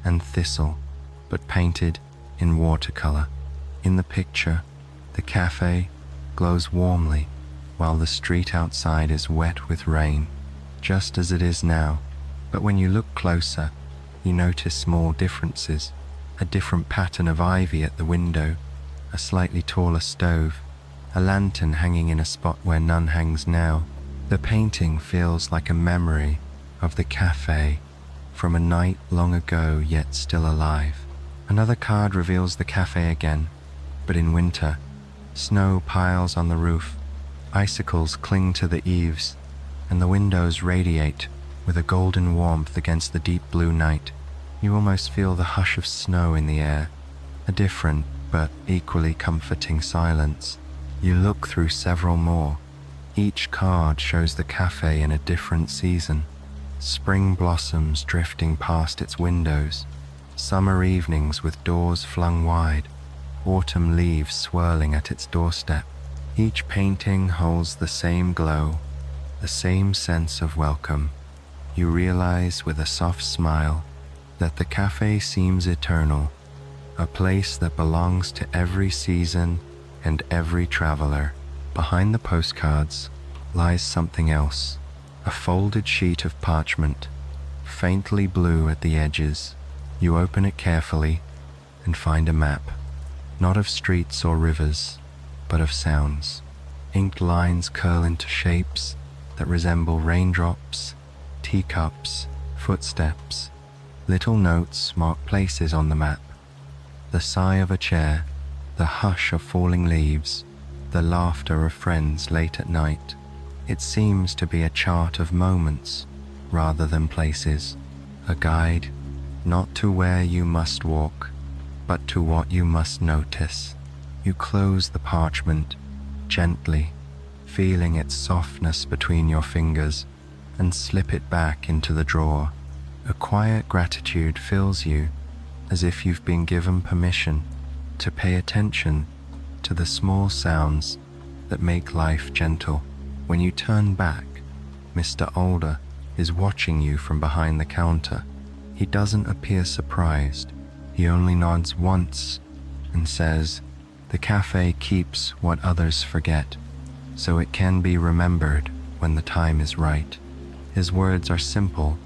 S1: and thistle, but painted in watercolor. In the picture, the cafe glows warmly, while the street outside is wet with rain, just as it is now. But when you look closer, you notice small differences. A different pattern of ivy at the window, a slightly taller stove, a lantern hanging in a spot where none hangs now. The painting feels like a memory of the cafe from a night long ago yet still alive. Another card reveals the cafe again, but in winter. Snow piles on the roof, icicles cling to the eaves, and the windows radiate with a golden warmth against the deep blue night. You almost feel the hush of snow in the air, a different but equally comforting silence. You look through several more. Each card shows the cafe in a different season. Spring blossoms drifting past its windows, summer evenings with doors flung wide, autumn leaves swirling at its doorstep. Each painting holds the same glow, the same sense of welcome. You realize with a soft smile that the cafe seems eternal, a place that belongs to every season and every traveler. Behind the postcards lies something else, a folded sheet of parchment, faintly blue at the edges. You open it carefully and find a map, not of streets or rivers, but of sounds. Inked lines curl into shapes that resemble raindrops, teacups, footsteps. Little notes mark places on the map. The sigh of a chair, the hush of falling leaves, the laughter of friends late at night. It seems to be a chart of moments rather than places, a guide not to where you must walk, but to what you must notice. You close the parchment gently, feeling its softness between your fingers, and slip it back into the drawer. A quiet gratitude fills you, as if you've been given permission to pay attention to the small sounds that make life gentle. When you turn back, Mr. Older is watching you from behind the counter. He doesn't appear surprised. He only nods once and says, "The cafe keeps what others forget, so it can be remembered when the time is right." His words are simple,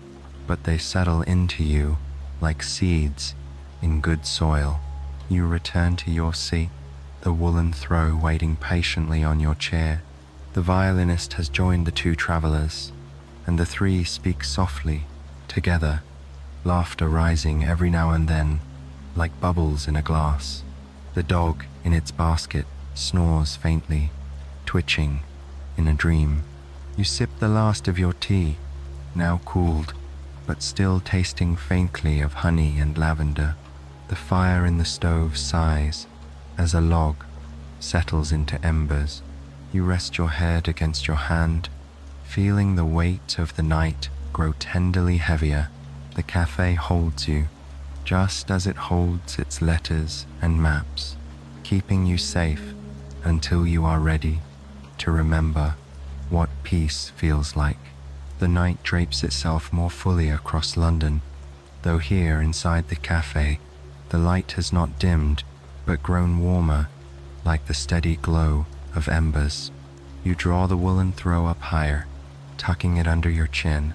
S1: but they settle into you like seeds in good soil. You return to your seat, the woolen throw waiting patiently on your chair. The violinist has joined the two travelers, and the three speak softly, together, laughter rising every now and then, like bubbles in a glass. The dog in its basket snores faintly, twitching in a dream. You sip the last of your tea, now cooled, but still tasting faintly of honey and lavender. The fire in the stove sighs as a log settles into embers. You rest your head against your hand, feeling the weight of the night grow tenderly heavier. The cafe holds you, just as it holds its letters and maps, keeping you safe until you are ready to remember what peace feels like. The night drapes itself more fully across London, though here inside the cafe, the light has not dimmed, but grown warmer, like the steady glow of embers. You draw the woolen throw up higher, tucking it under your chin,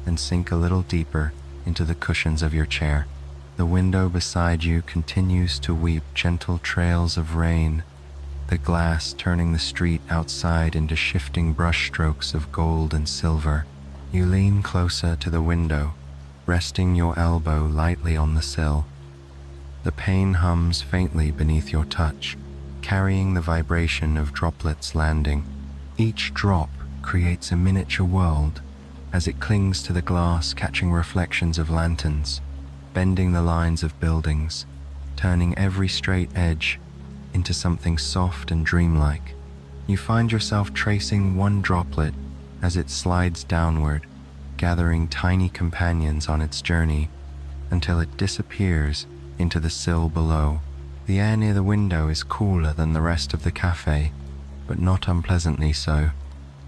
S1: and sink a little deeper into the cushions of your chair. The window beside you continues to weep gentle trails of rain, the glass turning the street outside into shifting brushstrokes of gold and silver. You lean closer to the window, resting your elbow lightly on the sill. The pane hums faintly beneath your touch, carrying the vibration of droplets landing. Each drop creates a miniature world as it clings to the glass, catching reflections of lanterns, bending the lines of buildings, turning every straight edge into something soft and dreamlike. You find yourself tracing one droplet as it slides downward, gathering tiny companions on its journey until it disappears into the sill below. The air near the window is cooler than the rest of the cafe, but not unpleasantly so.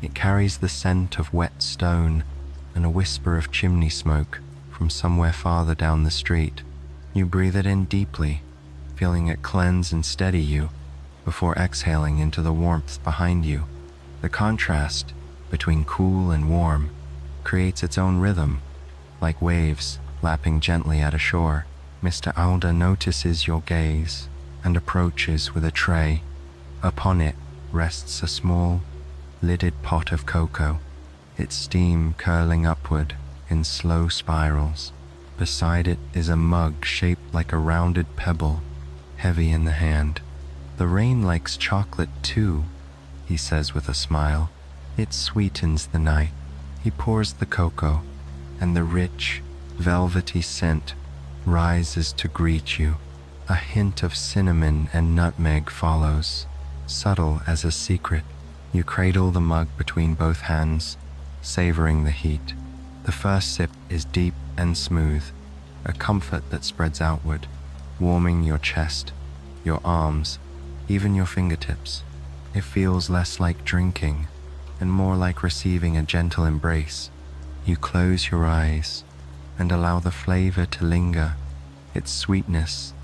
S1: It carries the scent of wet stone and a whisper of chimney smoke from somewhere farther down the street. You breathe it in deeply, feeling it cleanse and steady you before exhaling into the warmth behind you. The contrast between cool and warm creates its own rhythm, like waves lapping gently at a shore. Mr. Alda notices your gaze and approaches with a tray. Upon it rests a small, lidded pot of cocoa, its steam curling upward in slow spirals. Beside it is a mug shaped like a rounded pebble, heavy in the hand. "The rain likes chocolate too," he says with a smile. "It sweetens the night." He pours the cocoa, and the rich, velvety scent rises to greet you. A hint of cinnamon and nutmeg follows, subtle as a secret. You cradle the mug between both hands, savoring the heat. The first sip is deep and smooth, a comfort that spreads outward, warming your chest, your arms, even your fingertips. It feels less like drinking and more like receiving a gentle embrace. You close your eyes and allow the flavor to linger, its sweetness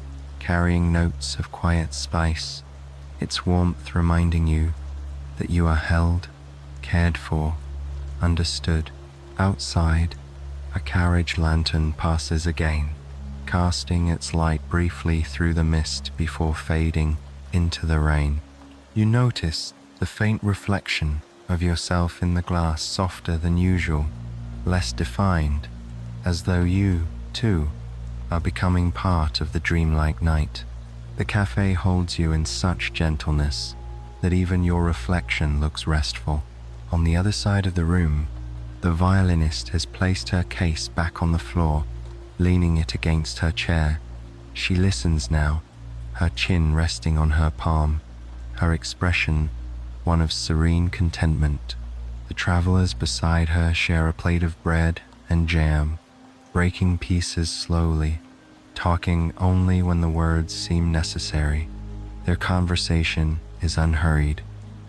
S1: carrying notes of quiet spice, its warmth reminding you that you are held, cared for, understood. Outside, a carriage lantern passes again, casting its light briefly through the mist before fading into the rain. You notice the faint reflection of yourself in the glass, softer than usual, less defined, as though you, too, are becoming part of the dreamlike night. The cafe holds you in such gentleness that even your reflection looks restful. On the other side of the room, the violinist has placed her case back on the floor, leaning it against her chair. She listens now, her chin resting on her palm, her expression one of serene contentment. The travelers beside her share a plate of bread and jam, breaking pieces slowly, talking only when the words seem necessary. Their conversation is unhurried,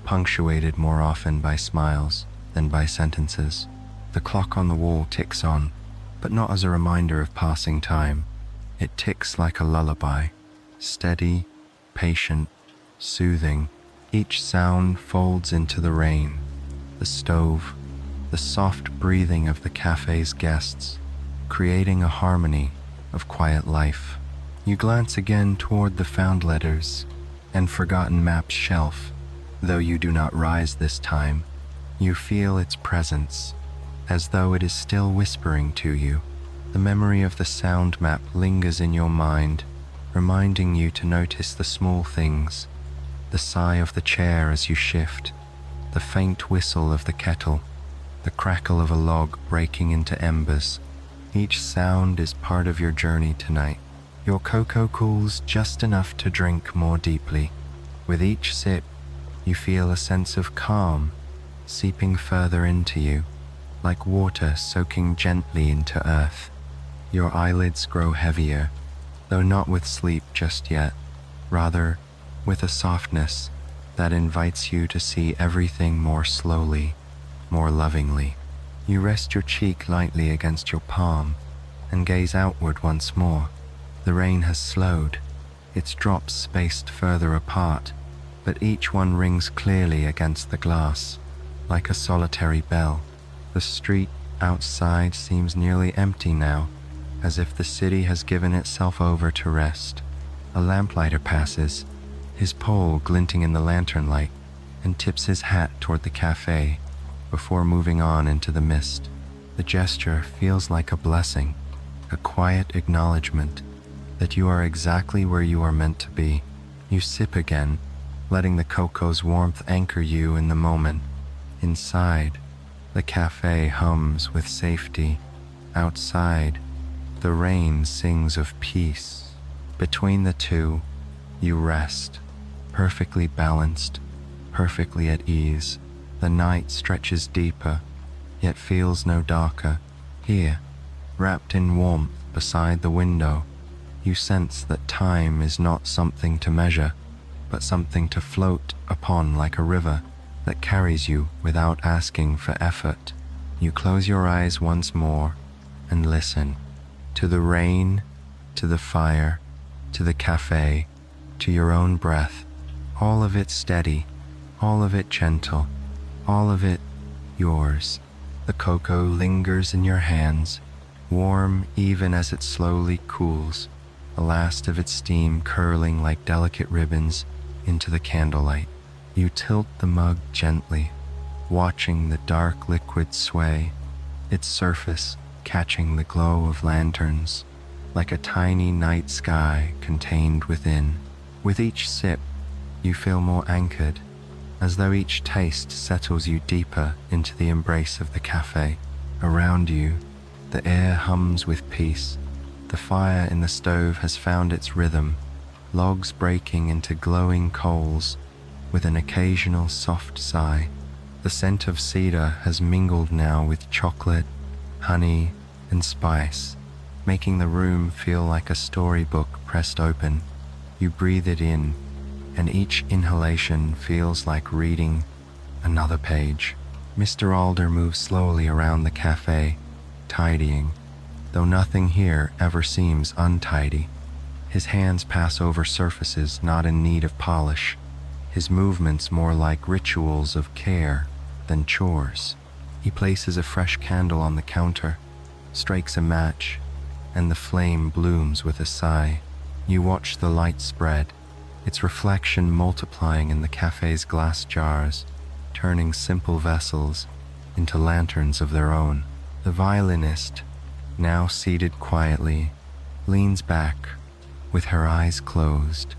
S1: punctuated more often by smiles than by sentences. The clock on the wall ticks on, but not as a reminder of passing time. It ticks like a lullaby, steady, patient, soothing. Each sound folds into the rain, the stove, the soft breathing of the cafe's guests, creating a harmony of quiet life. You glance again toward the found letters and forgotten maps shelf. Though you do not rise this time, you feel its presence, as though it is still whispering to you. The memory of the sound map lingers in your mind, reminding you to notice the small things, the sigh of the chair as you shift, the faint whistle of the kettle, the crackle of a log breaking into embers. Each sound is part of your journey tonight. Your cocoa cools just enough to drink more deeply. With each sip, you feel a sense of calm seeping further into you, like water soaking gently into earth. Your eyelids grow heavier, though not with sleep just yet, rather with a softness that invites you to see everything more slowly, more lovingly. You rest your cheek lightly against your palm and gaze outward once more. The rain has slowed, its drops spaced further apart, but each one rings clearly against the glass, like a solitary bell. The street outside seems nearly empty now, as if the city has given itself over to rest. A lamplighter passes, his pole glinting in the lantern light, and tips his hat toward the cafe before moving on into the mist. The gesture feels like a blessing, a quiet acknowledgement that you are exactly where you are meant to be. You sip again, letting the cocoa's warmth anchor you in the moment. Inside, the cafe hums with safety. Outside, the rain sings of peace. Between the two, you rest, perfectly balanced, perfectly at ease. The night stretches deeper, yet feels no darker. Here, wrapped in warmth beside the window, you sense that time is not something to measure, but something to float upon like a river that carries you without asking for effort. You close your eyes once more and listen to the rain, to the fire, to the cafe, to your own breath, all of it steady, all of it gentle, all of it yours. The cocoa lingers in your hands, warm even as it slowly cools, the last of its steam curling like delicate ribbons into the candlelight. You tilt the mug gently, watching the dark liquid sway, its surface catching the glow of lanterns, like a tiny night sky contained within. With each sip, you feel more anchored, as though each taste settles you deeper into the embrace of the cafe. Around you, the air hums with peace. The fire in the stove has found its rhythm, logs breaking into glowing coals with an occasional soft sigh. The scent of cedar has mingled now with chocolate, honey, and spice, making the room feel like a storybook pressed open. You breathe it in, and each inhalation feels like reading another page. Mr. Alder moves slowly around the cafe, tidying, though nothing here ever seems untidy. His hands pass over surfaces not in need of polish, his movements more like rituals of care than chores. He places a fresh candle on the counter, strikes a match, and the flame blooms with a sigh. You watch the light spread, its reflection multiplying in the cafe's glass jars, turning simple vessels into lanterns of their own. The violinist, now seated quietly, leans back with her eyes closed,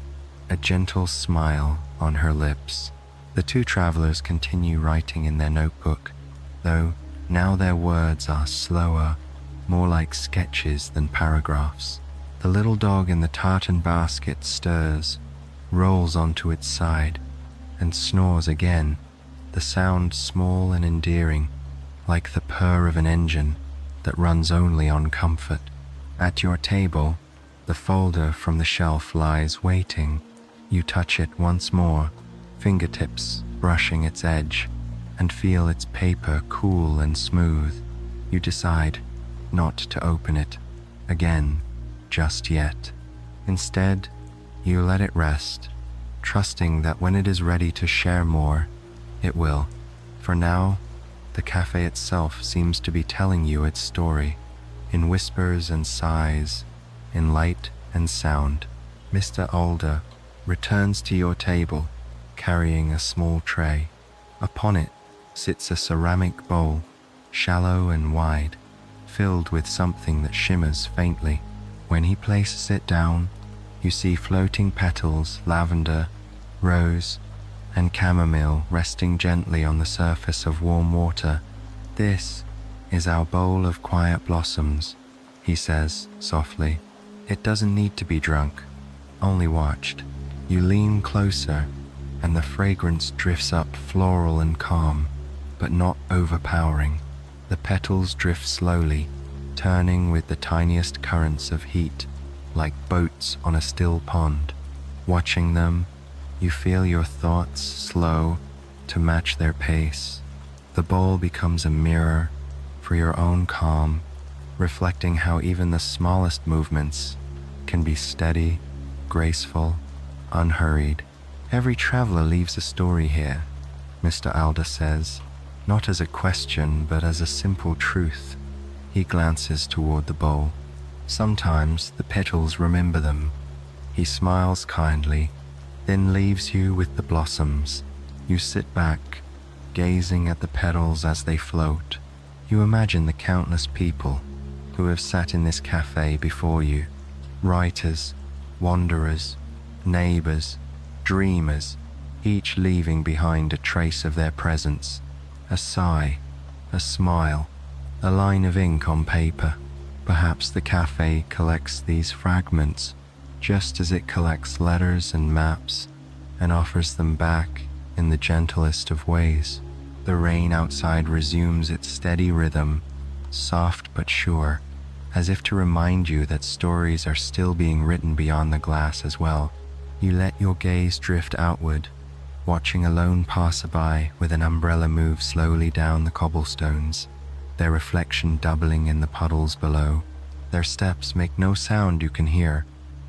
S1: a gentle smile on her lips. The two travelers continue writing in their notebook, though now their words are slower, more like sketches than paragraphs. The little dog in the tartan basket stirs, rolls onto its side, and snores again, the sound small and endearing, like the purr of an engine that runs only on comfort. At your table, the folder from the shelf lies waiting. You touch it once more, fingertips brushing its edge, and feel its paper cool and smooth. You decide not to open it again just yet. Instead, you let it rest, trusting that when it is ready to share more, it will. For now, the cafe itself seems to be telling you its story, in whispers and sighs, in light and sound. Mr. Alder returns to your table, carrying a small tray. Upon it sits a ceramic bowl, shallow and wide, filled with something that shimmers faintly. When he places it down, you see floating petals, lavender, rose, and chamomile resting gently on the surface of warm water. "This is our bowl of quiet blossoms," he says softly. "It doesn't need to be drunk, only watched." You lean closer, and the fragrance drifts up floral and calm, but not overpowering. The petals drift slowly, turning with the tiniest currents of heat, like boats on a still pond. Watching them, you feel your thoughts slow to match their pace. The bowl becomes a mirror for your own calm, reflecting how even the smallest movements can be steady, graceful, unhurried. "Every traveler leaves a story here," Mr. Alder says, not as a question but as a simple truth. He glances toward the bowl. "Sometimes the petals remember them." He smiles kindly, then leaves you with the blossoms. You sit back, gazing at the petals as they float. You imagine the countless people who have sat in this cafe before you, Writers, wanderers, neighbors, dreamers, each leaving behind a trace of their presence, a sigh, a smile, a line of ink on paper. Perhaps the cafe collects these fragments, just as it collects letters and maps, and offers them back in the gentlest of ways. The rain outside resumes its steady rhythm, soft but sure, as if to remind you that stories are still being written beyond the glass as well. You let your gaze drift outward, watching a lone passerby with an umbrella move slowly down the cobblestones, their reflection doubling in the puddles below. Their steps make no sound you can hear,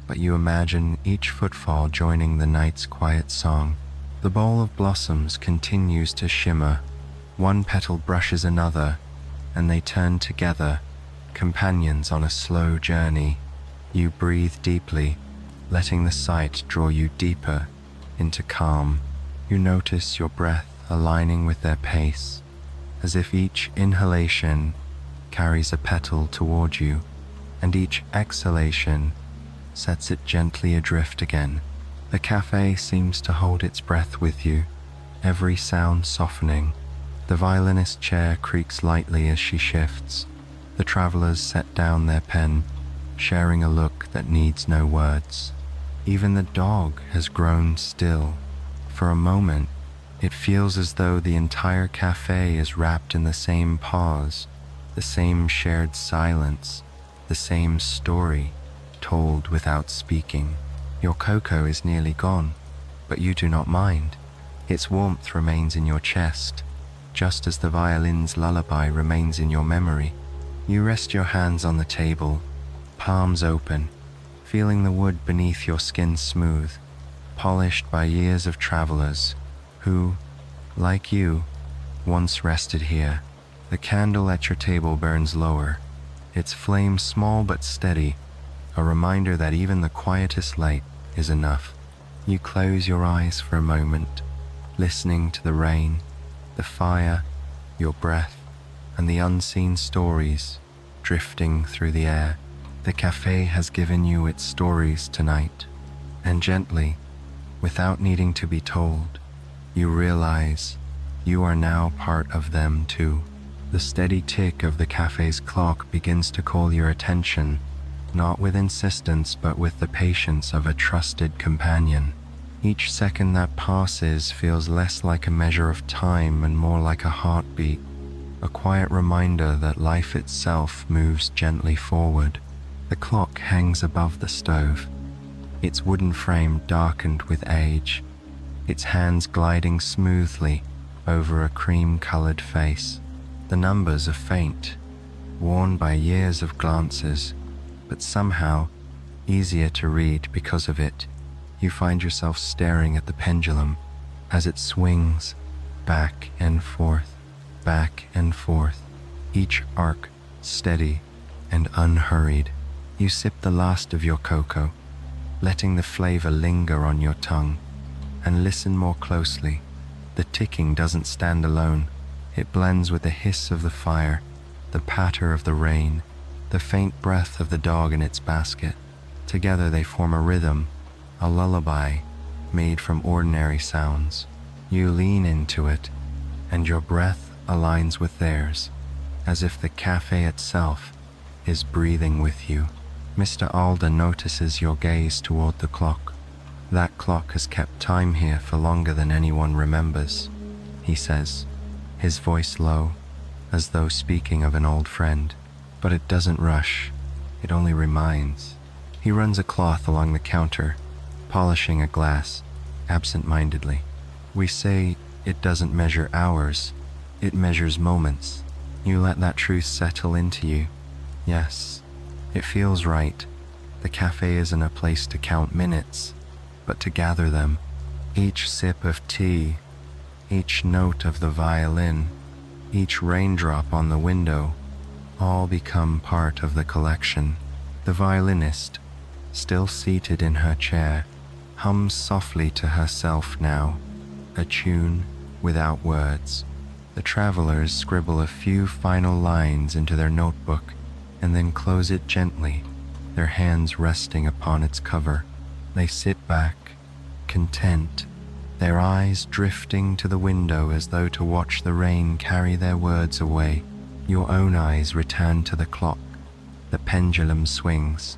S1: but you imagine each footfall joining the night's quiet song. The bowl of blossoms continues to shimmer. One petal brushes another, and they turn together, companions on a slow journey. You breathe deeply, letting the sight draw you deeper into calm. You notice your breath aligning with their pace, as if each inhalation carries a petal toward you, and each exhalation sets it gently adrift again. The cafe seems to hold its breath with you, every sound softening. The violinist's chair creaks lightly as she shifts. The travelers set down their pen, sharing a look that needs no words. Even the dog has grown still. For a moment, it feels as though the entire cafe is wrapped in the same pause, the same shared silence, the same story, told without speaking. Your cocoa is nearly gone, but you do not mind. Its warmth remains in your chest, just as the violin's lullaby remains in your memory. You rest your hands on the table, palms open, feeling the wood beneath your skin smooth, polished by years of travelers who, like you, once rested here. The candle at your table burns lower, its flame small but steady, a reminder that even the quietest light is enough. You close your eyes for a moment, listening to the rain, the fire, your breath, and the unseen stories drifting through the air. The cafe has given you its stories tonight, and gently, without needing to be told, you realize you are now part of them too. The steady tick of the cafe's clock begins to call your attention, not with insistence but with the patience of a trusted companion. Each second that passes feels less like a measure of time and more like a heartbeat, a quiet reminder that life itself moves gently forward. The clock hangs above the stove, its wooden frame darkened with age, its hands gliding smoothly over a cream-colored face. The numbers are faint, worn by years of glances, but somehow easier to read because of it. You find yourself staring at the pendulum as it swings back and forth, each arc steady and unhurried. You sip the last of your cocoa, letting the flavor linger on your tongue, and listen more closely. The ticking doesn't stand alone. It blends with the hiss of the fire, the patter of the rain, the faint breath of the dog in its basket. Together they form a rhythm, a lullaby made from ordinary sounds. You lean into it, and your breath aligns with theirs, as if the cafe itself is breathing with you. Mr. Alder notices your gaze toward the clock. That clock has kept time here for longer than anyone remembers, he says, his voice low, as though speaking of an old friend. But it doesn't rush, it only reminds. He runs a cloth along the counter, polishing a glass, absent-mindedly. We say it doesn't measure hours, it measures moments. You let that truth settle into you. Yes, it feels right. The cafe isn't a place to count minutes, but to gather them. Each sip of tea, each note of the violin, each raindrop on the window, all become part of the collection. The violinist, still seated in her chair, hums softly to herself now, a tune without words. The travelers scribble a few final lines into their notebook and then close it gently, their hands resting upon its cover. They sit back, content, their eyes drifting to the window as though to watch the rain carry their words away. Your own eyes return to the clock. The pendulum swings,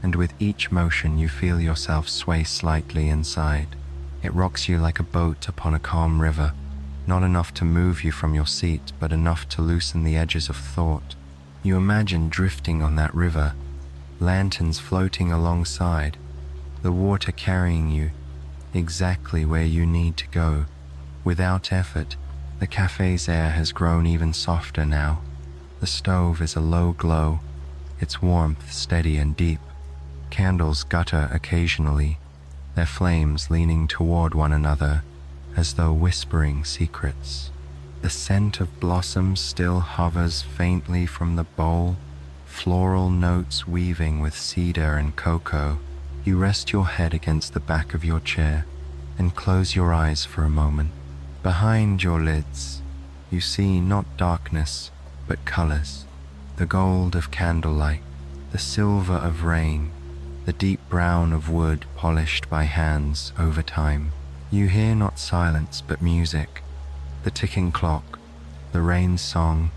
S1: and with each motion you feel yourself sway slightly inside. It rocks you like a boat upon a calm river, not enough to move you from your seat, but enough to loosen the edges of thought. You imagine drifting on that river, lanterns floating alongside, the water carrying you exactly where you need to go. Without effort, the cafe's air has grown even softer now. The stove is a low glow, its warmth steady and deep. Candles gutter occasionally, their flames leaning toward one another as though whispering secrets. The scent of blossoms still hovers faintly from the bowl, floral notes weaving with cedar and cocoa. You rest your head against the back of your chair and close your eyes for a moment. Behind your lids, you see not darkness, but colors. The gold of candlelight, the silver of rain, the deep brown of wood polished by hands over time. You hear not silence, but music, the ticking clock, the rain song,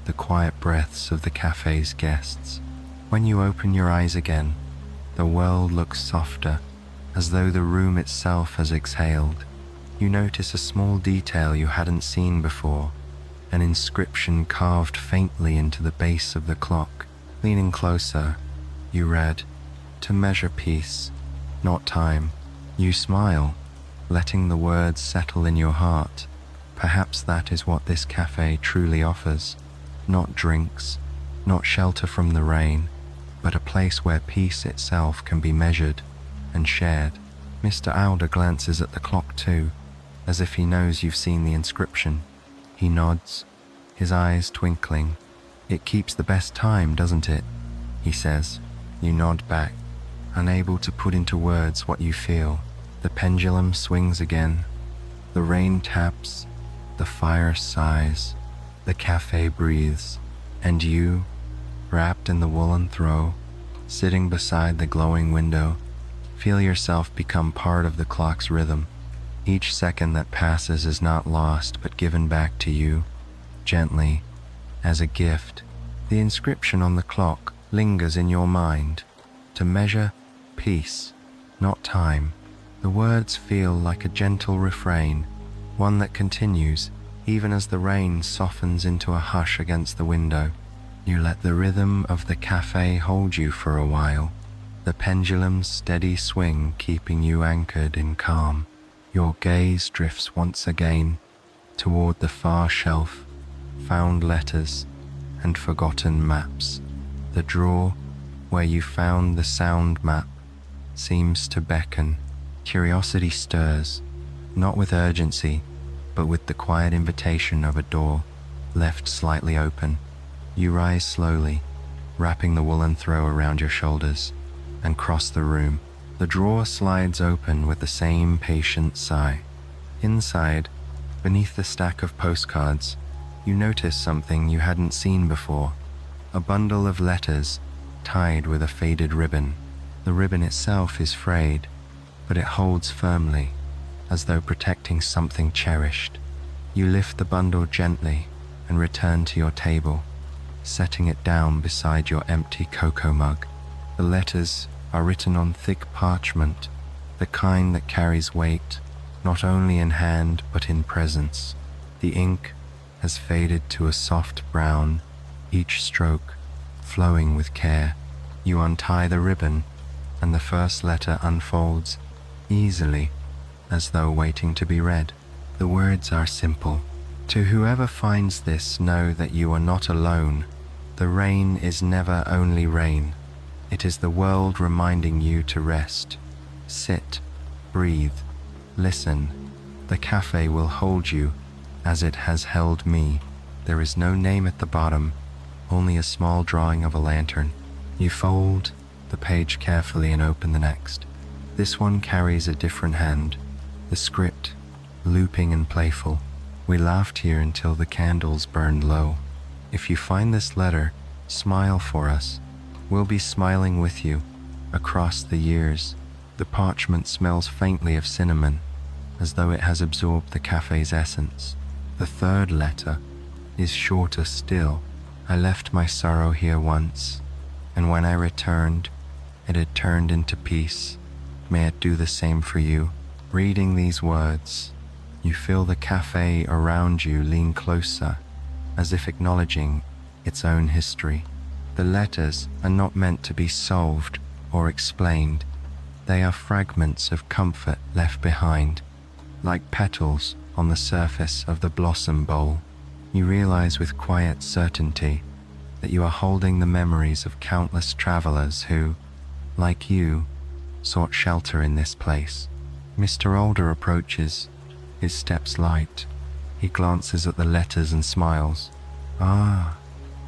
S1: the quiet breaths of the cafe's guests. When you open your eyes again, the world looks softer, as though the room itself has exhaled. You notice a small detail you hadn't seen before, an inscription carved faintly into the base of the clock. Leaning closer, you read, "To measure peace, not time." You smile, letting the words settle in your heart. Perhaps that is what this cafe truly offers. Not drinks, not shelter from the rain, but a place where peace itself can be measured and shared. Mr. Alder glances at the clock too, as if he knows you've seen the inscription. He nods, his eyes twinkling. "It keeps the best time, doesn't it?" he says. You nod back, unable to put into words what you feel. The pendulum swings again. The rain taps, the fire sighs, the cafe breathes, and you, wrapped in the woolen throw, sitting beside the glowing window, feel yourself become part of the clock's rhythm. Each second that passes is not lost but given back to you, gently, as a gift. The inscription on the clock lingers in your mind. To measure peace, not time. The words feel like a gentle refrain, one that continues even as the rain softens into a hush against the window. You let the rhythm of the cafe hold you for a while, the pendulum's steady swing keeping you anchored in calm. Your gaze drifts once again toward the far shelf, found letters and forgotten maps. The drawer where you found the sound map seems to beckon. Curiosity stirs, not with urgency, but with the quiet invitation of a door left slightly open. You rise slowly, wrapping the woolen throw around your shoulders, and cross the room. The drawer slides open with the same patient sigh. Inside, beneath the stack of postcards, you notice something you hadn't seen before. A bundle of letters tied with a faded ribbon. The ribbon itself is frayed, but it holds firmly, as though protecting something cherished. You lift the bundle gently and return to your table, setting it down beside your empty cocoa mug. The letters are written on thick parchment, the kind that carries weight, not only in hand but in presence. The ink has faded to a soft brown, each stroke flowing with care. You untie the ribbon, and the first letter unfolds easily, as though waiting to be read. The words are simple. To whoever finds this, know that you are not alone. The rain is never only rain. It is the world reminding you to rest. Sit, breathe, listen. The cafe will hold you as it has held me. There is no name at the bottom, only a small drawing of a lantern. You fold the page carefully and open the next. This one carries a different hand, the script, looping and playful. We laughed here until the candles burned low. If you find this letter, smile for us. will be smiling with you across the years. The parchment smells faintly of cinnamon, as though it has absorbed the cafe's essence. The third letter is shorter still. I left my sorrow here once, and when I returned, it had turned into peace. May it do the same for you. Reading these words, you feel the cafe around you lean closer, as if acknowledging its own history. The letters are not meant to be solved or explained. They are fragments of comfort left behind, like petals on the surface of the blossom bowl. You realize with quiet certainty that you are holding the memories of countless travelers who, like you, sought shelter in this place. Mr. Alder approaches, his steps light. He glances at the letters and smiles. "Ah,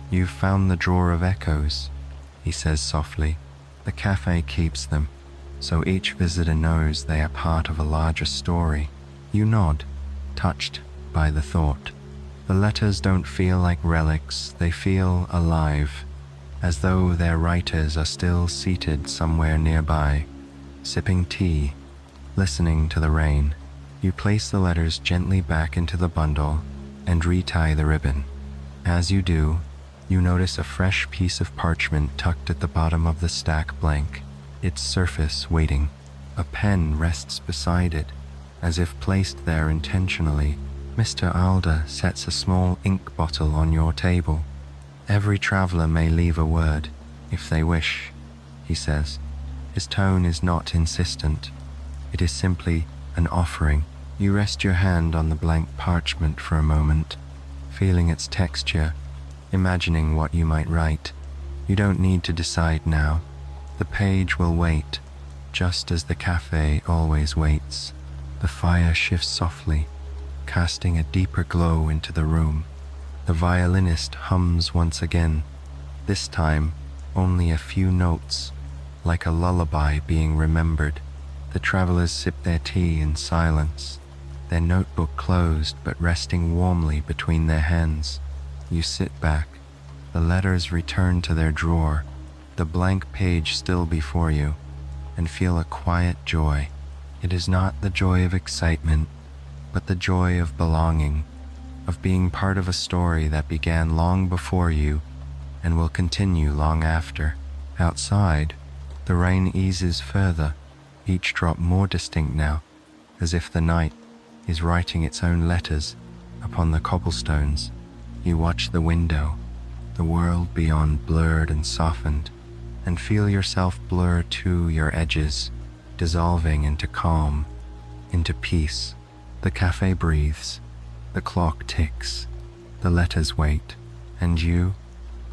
S1: you've found the drawer of echoes," he says softly. "The cafe keeps them, so each visitor knows they are part of a larger story." You nod, touched by the thought. The letters don't feel like relics, they feel alive, as though their writers are still seated somewhere nearby, sipping tea, listening to the rain. You place the letters gently back into the bundle and retie the ribbon. As you do, you notice a fresh piece of parchment tucked at the bottom of the stack blank, its surface waiting. A pen rests beside it, as if placed there intentionally. Mr. Alder sets a small ink bottle on your table. "Every traveler may leave a word, if they wish," he says. His tone is not insistent. It is simply an offering. You rest your hand on the blank parchment for a moment, feeling its texture, imagining what you might write. You don't need to decide now. The page will wait, just as the cafe always waits. The fire shifts softly, casting a deeper glow into the room. The violinist hums once again, this time only a few notes, like a lullaby being remembered. The travelers sip their tea in silence, their notebook closed but resting warmly between their hands. You sit back, the letters return to their drawer, the blank page still before you, and feel a quiet joy. It is not the joy of excitement, but the joy of belonging, of being part of a story that began long before you and will continue long after. Outside, the rain eases further, each drop more distinct now, as if the night is writing its own letters upon the cobblestones. You watch the window, the world beyond blurred and softened, and feel yourself blur to your edges, dissolving into calm, into peace. The cafe breathes, the clock ticks, the letters wait, and you,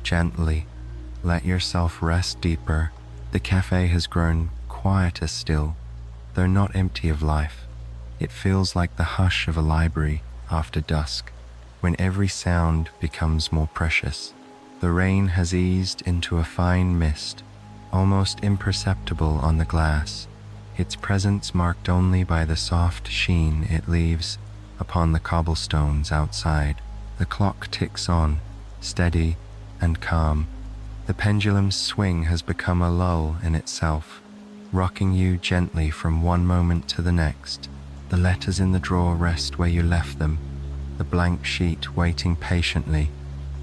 S1: gently, let yourself rest deeper. The cafe has grown quieter still, though not empty of life. It feels like the hush of a library after dusk, when every sound becomes more precious. The rain has eased into a fine mist, almost imperceptible on the glass, its presence marked only by the soft sheen it leaves upon the cobblestones outside. The clock ticks on, steady and calm. The pendulum's swing has become a lull in itself, rocking you gently from one moment to the next. The letters in the drawer rest where you left them, the blank sheet waiting patiently,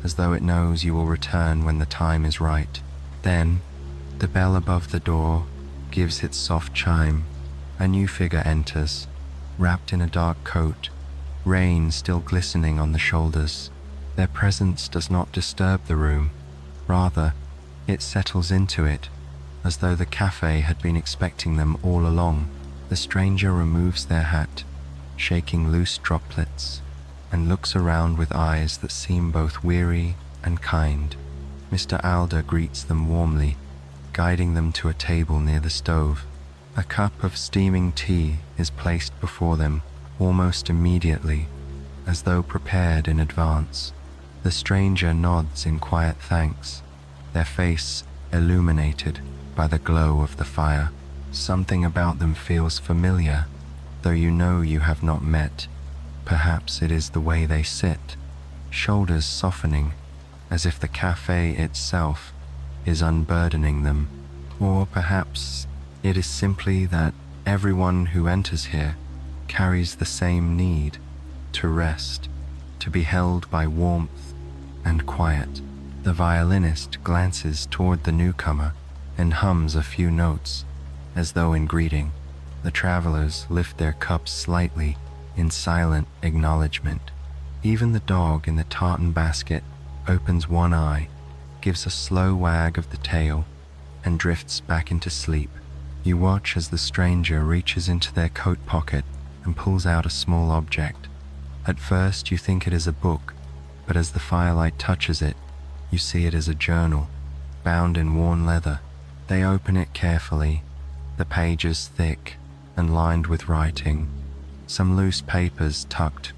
S1: as though it knows you will return when the time is right. Then, the bell above the door gives its soft chime. A new figure enters, wrapped in a dark coat, rain still glistening on the shoulders. Their presence does not disturb the room. Rather, it settles into it, as though the cafe had been expecting them all along. The stranger removes their hat, shaking loose droplets, and looks around with eyes that seem both weary and kind. Mr. Alder greets them warmly, guiding them to a table near the stove. A cup of steaming tea is placed before them almost immediately, as though prepared in advance. The stranger nods in quiet thanks, their face illuminated by the glow of the fire. Something about them feels familiar, though you know you have not met. Perhaps it is the way they sit, shoulders softening, as if the cafe itself is unburdening them, or perhaps it is simply that everyone who enters here carries the same need to rest, to be held by warmth and quiet. The violinist glances toward the newcomer and hums a few notes, as though in greeting. The travelers lift their cups slightly in silent acknowledgement. Even the dog in the tartan basket opens one eye, gives a slow wag of the tail, and drifts back into sleep. You watch as the stranger reaches into their coat pocket and pulls out a small object. At first you think it is a book, but as the firelight touches it, you see it is a journal, bound in worn leather. They open it carefully, the pages thick and lined with writing, some loose papers tucked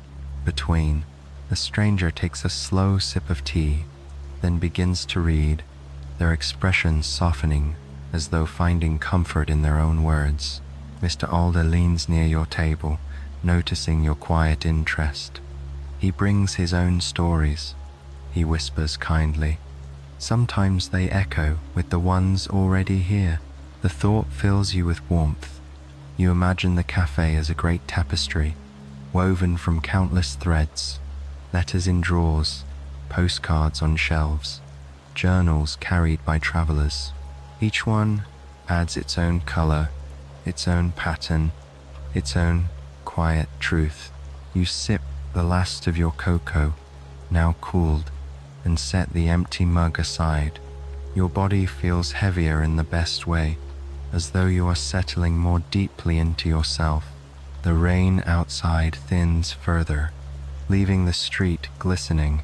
S1: between. The stranger takes a slow sip of tea, then begins to read, their expressions softening as though finding comfort in their own words. Mr. Alder leans near your table, noticing your quiet interest. He brings his own stories, he whispers kindly. Sometimes they echo with the ones already here. The thought fills you with warmth. You imagine the cafe as a great tapestry, woven from countless threads, letters in drawers, postcards on shelves, journals carried by travelers. Each one adds its own color, its own pattern, its own quiet truth. You sip the last of your cocoa, now cooled, and set the empty mug aside. Your body feels heavier in the best way, as though you are settling more deeply into yourself. The rain outside thins further, leaving the street glistening,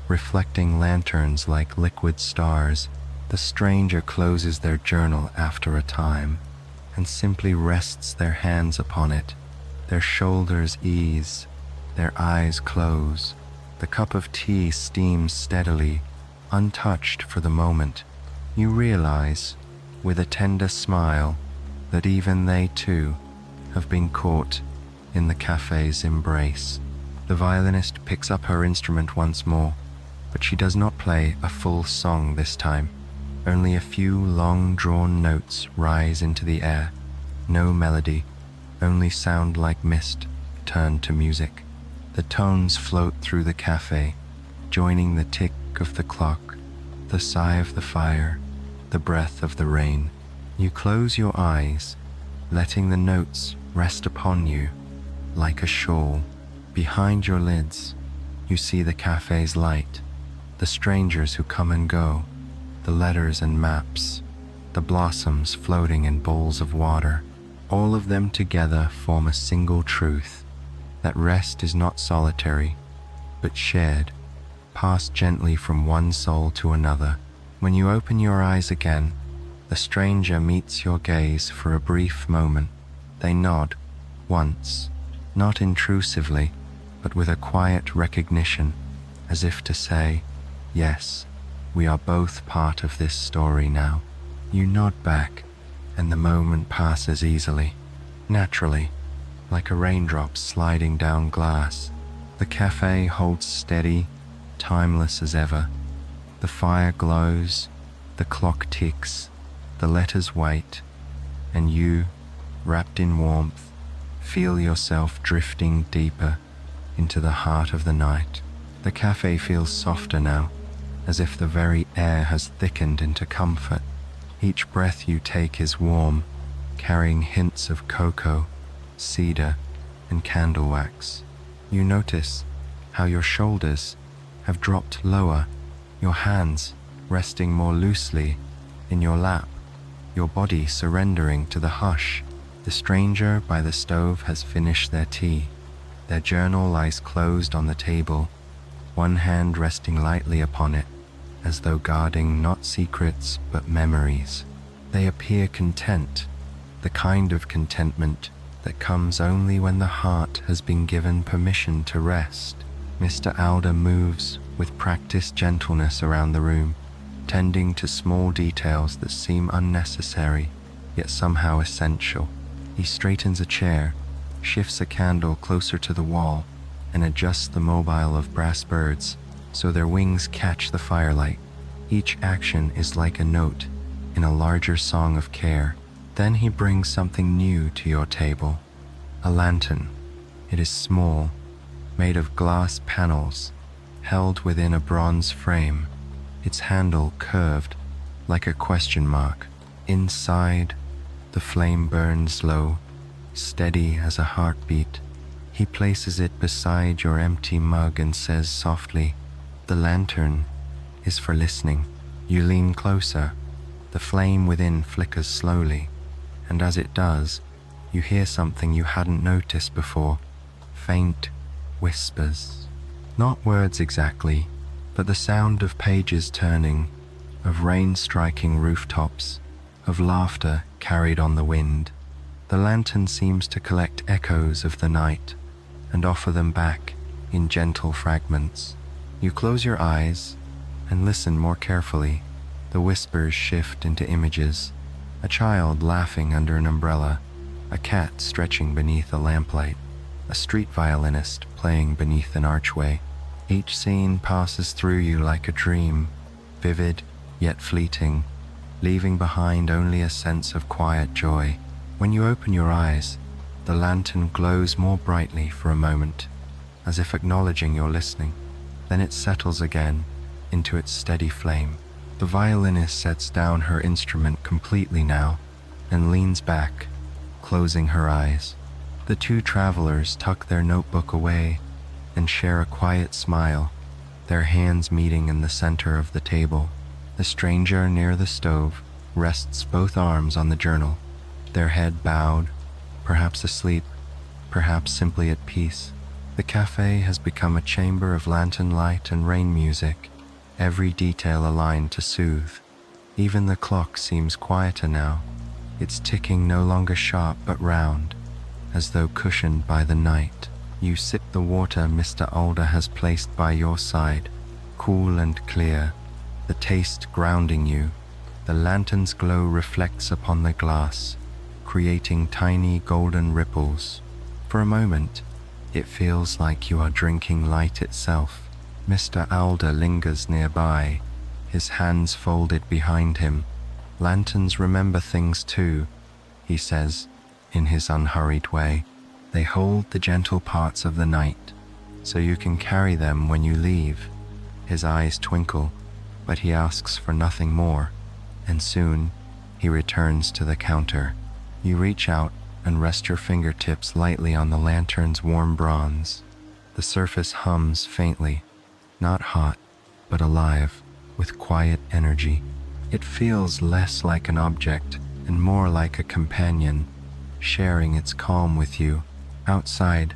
S1: reflecting lanterns like liquid stars. The stranger closes their journal after a time and simply rests their hands upon it. Their shoulders ease, their eyes close. The cup of tea steams steadily, untouched for the moment. You realize, with a tender smile, that even they too have been caught in the cafe's embrace. The violinist picks up her instrument once more, but she does not play a full song this time. Only a few long-drawn notes rise into the air. No melody, only sound like mist turned to music. The tones float through the cafe, joining the tick of the clock, the sigh of the fire, the breath of the rain. You close your eyes, letting the notes rest upon you like a shawl. Behind your lids, you see the cafe's light, the strangers who come and go, the letters and maps, the blossoms floating in bowls of water. All of them together form a single truth, that rest is not solitary, but shared, passed gently from one soul to another. When you open your eyes again, the stranger meets your gaze for a brief moment. They nod, once, not intrusively, but with a quiet recognition, as if to say, yes, we are both part of this story now. You nod back, and the moment passes easily, naturally, like a raindrop sliding down glass. The cafe holds steady, timeless as ever. The fire glows, the clock ticks, the letters wait, and you, wrapped in warmth, feel yourself drifting deeper into the heart of the night. The cafe feels softer now, as if the very air has thickened into comfort. Each breath you take is warm, carrying hints of cocoa, cedar, and candle wax. You notice how your shoulders have dropped lower, your hands resting more loosely in your lap, your body surrendering to the hush. The stranger by the stove has finished their tea. Their journal lies closed on the table, one hand resting lightly upon it, as though guarding not secrets but memories. They appear content, the kind of contentment that comes only when the heart has been given permission to rest. Mr. Alder moves with practiced gentleness around the room, tending to small details that seem unnecessary, yet somehow essential. He straightens a chair, shifts a candle closer to the wall, and adjusts the mobile of brass birds so their wings catch the firelight. Each action is like a note in a larger song of care. Then he brings something new to your table. A lantern. It is small, made of glass panels, held within a bronze frame, its handle curved like a question mark. Inside, the flame burns low, steady as a heartbeat. He places it beside your empty mug and says softly, "The lantern is for listening." You lean closer. The flame within flickers slowly, and as it does, you hear something you hadn't noticed before. Faint whispers. Not words exactly, but the sound of pages turning, of rain striking rooftops, of laughter carried on the wind. The lantern seems to collect echoes of the night and offer them back in gentle fragments. You close your eyes and listen more carefully. The whispers shift into images. A child laughing under an umbrella, a cat stretching beneath a lamplight, a street violinist playing beneath an archway. Each scene passes through you like a dream, vivid yet fleeting, leaving behind only a sense of quiet joy. When you open your eyes, the lantern glows more brightly for a moment, as if acknowledging you're listening. Then it settles again into its steady flame. The violinist sets down her instrument completely now and leans back, closing her eyes. The two travelers tuck their notebook away and share a quiet smile, their hands meeting in the center of the table. The stranger near the stove rests both arms on the journal, their head bowed, perhaps asleep, perhaps simply at peace. The cafe has become a chamber of lantern light and rain music, every detail aligned to soothe. Even the clock seems quieter now, its ticking no longer sharp but round, as though cushioned by the night. You sip the water Mr. Alder has placed by your side, cool and clear, the taste grounding you. The lantern's glow reflects upon the glass, creating tiny golden ripples. For a moment, it feels like you are drinking light itself. Mr. Alder lingers nearby, his hands folded behind him. "Lanterns remember things too," he says, in his unhurried way. "They hold the gentle parts of the night, so you can carry them when you leave." His eyes twinkle, but he asks for nothing more, and soon he returns to the counter. You reach out and rest your fingertips lightly on the lantern's warm bronze. The surface hums faintly, not hot, but alive, with quiet energy. It feels less like an object and more like a companion, sharing its calm with you. Outside,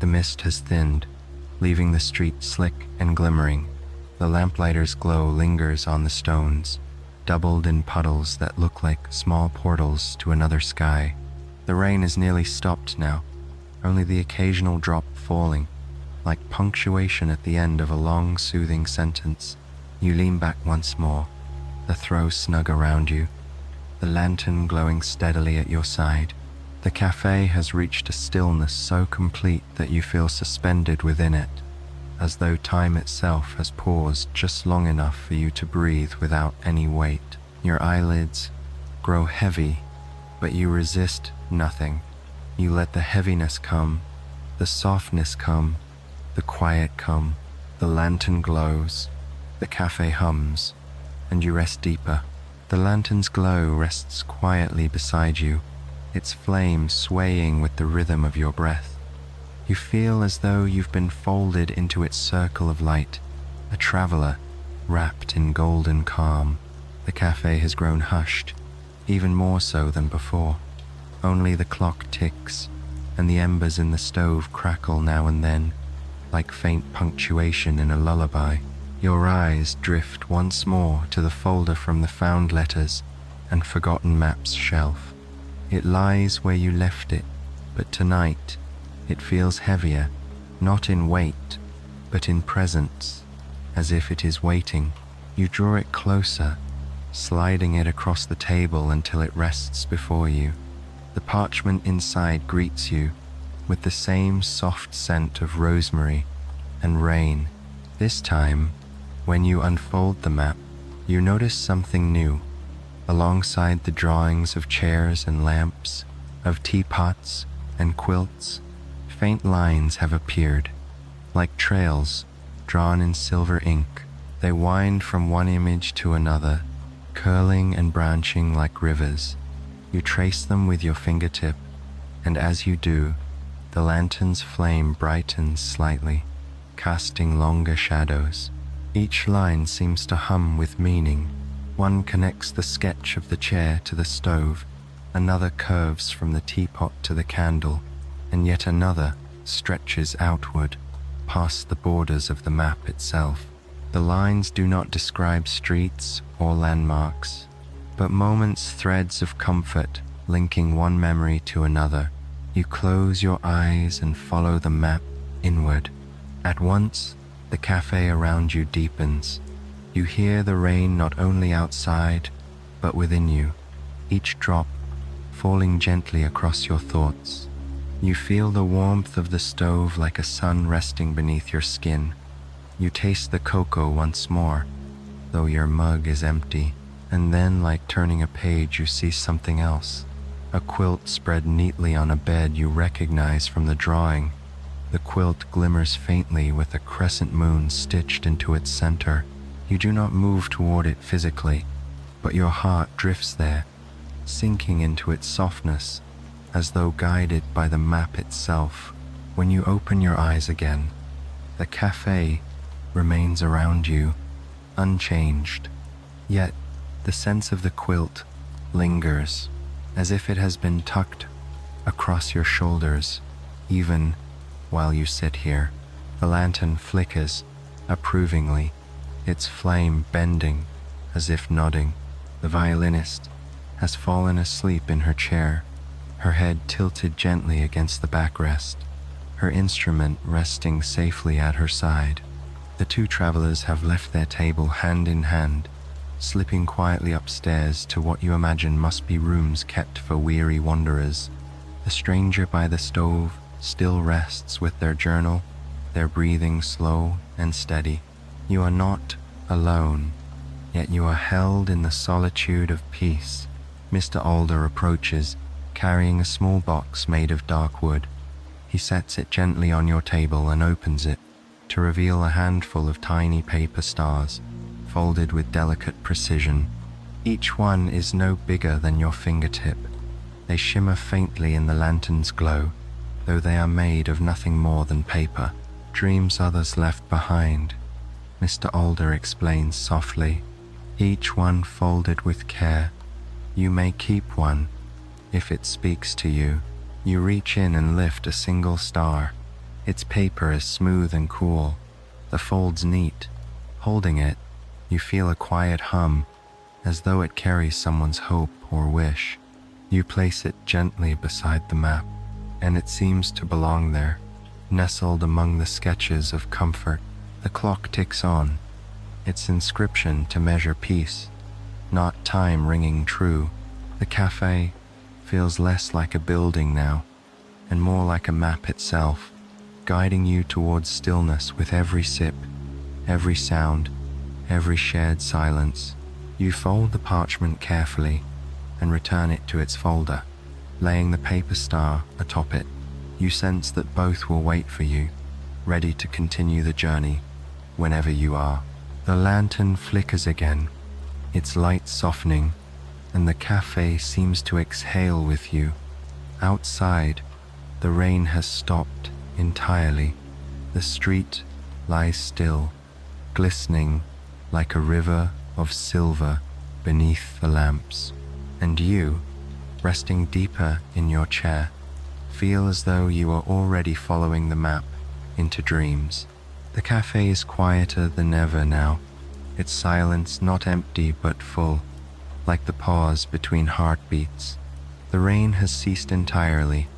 S1: the mist has thinned, leaving the street slick and glimmering. The lamplighter's glow lingers on the stones, doubled in puddles that look like small portals to another sky. The rain is nearly stopped now, only the occasional drop falling, like punctuation at the end of a long, soothing sentence. You lean back once more, the throw snug around you, the lantern glowing steadily at your side. The cafe has reached a stillness so complete that you feel suspended within it, as though time itself has paused just long enough for you to breathe without any weight. Your eyelids grow heavy, but you resist nothing. You let the heaviness come, the softness come, the quiet come. The lantern glows, the cafe hums, and you rest deeper. The lantern's glow rests quietly beside you, its flame swaying with the rhythm of your breath. You feel as though you've been folded into its circle of light, a traveler wrapped in golden calm. The cafe has grown hushed, even more so than before. Only the clock ticks, and the embers in the stove crackle now and then, like faint punctuation in a lullaby. Your eyes drift once more to the folder from the found letters and forgotten maps shelf. It lies where you left it, but tonight it feels heavier, not in weight, but in presence, as if it is waiting. You draw it closer, sliding it across the table until it rests before you. The parchment inside greets you with the same soft scent of rosemary and rain. This time, when you unfold the map, You notice something new. Alongside the drawings of chairs and lamps, of teapots and quilts, faint lines have appeared. Like trails drawn in silver ink, they wind from one image to another, curling and branching like rivers. You trace them with your fingertip, and as you do, the lantern's flame brightens slightly, casting longer shadows. Each line seems to hum with meaning. One connects the sketch of the chair to the stove, another curves from the teapot to the candle, and yet another stretches outward, past the borders of the map itself. The lines do not describe streets or landmarks, but moments, threads of comfort linking one memory to another. You close your eyes and follow the map inward. At once, the cafe around you deepens. You hear the rain not only outside, but within you, each drop falling gently across your thoughts. You feel the warmth of the stove like a sun resting beneath your skin. You taste the cocoa once more, though your mug is empty, and then, like turning a page, you see something else. A quilt spread neatly on a bed you recognize from the drawing. The quilt glimmers faintly with a crescent moon stitched into its center. You do not move toward it physically, but your heart drifts there, sinking into its softness, as though guided by the map itself. When you open your eyes again, the cafe remains around you, unchanged. Yet, the sense of the quilt lingers, as if it has been tucked across your shoulders, even while you sit here. The lantern flickers approvingly, its flame bending as if nodding. The violinist has fallen asleep in her chair, her head tilted gently against the backrest, her instrument resting safely at her side. The two travelers have left their table hand in hand, slipping quietly upstairs to what you imagine must be rooms kept for weary wanderers. The stranger by the stove still rests with their journal, their breathing slow and steady. You are not alone, yet you are held in the solitude of peace. Mr. Alder approaches, carrying a small box made of dark wood. He sets it gently on your table and opens it, to reveal a handful of tiny paper stars, folded with delicate precision. Each one is no bigger than your fingertip. They shimmer faintly in the lantern's glow, though they are made of nothing more than paper. Dreams others left behind, Mr. Alder explains softly, each one folded with care. You may keep one, if it speaks to you. You reach in and lift a single star. Its paper is smooth and cool, the folds neat. Holding it, you feel a quiet hum, as though it carries someone's hope or wish. You place it gently beside the map, and it seems to belong there, nestled among the sketches of comfort. The clock ticks on, its inscription to measure peace, not time ringing true. The cafe feels less like a building now, and more like a map itself, guiding you towards stillness with every sip, every sound, every shared silence. You fold the parchment carefully and return it to its folder, laying the paper star atop it. You sense that both will wait for you, ready to continue the journey whenever you are. The lantern flickers again, its light softening, and the cafe seems to exhale with you. Outside, the rain has stopped entirely. The street lies still, glistening like a river of silver beneath the lamps. And you, resting deeper in your chair, feel as though you are already following the map into dreams. The cafe is quieter than ever now, its silence not empty but full, like the pause between heartbeats. The rain has ceased entirely,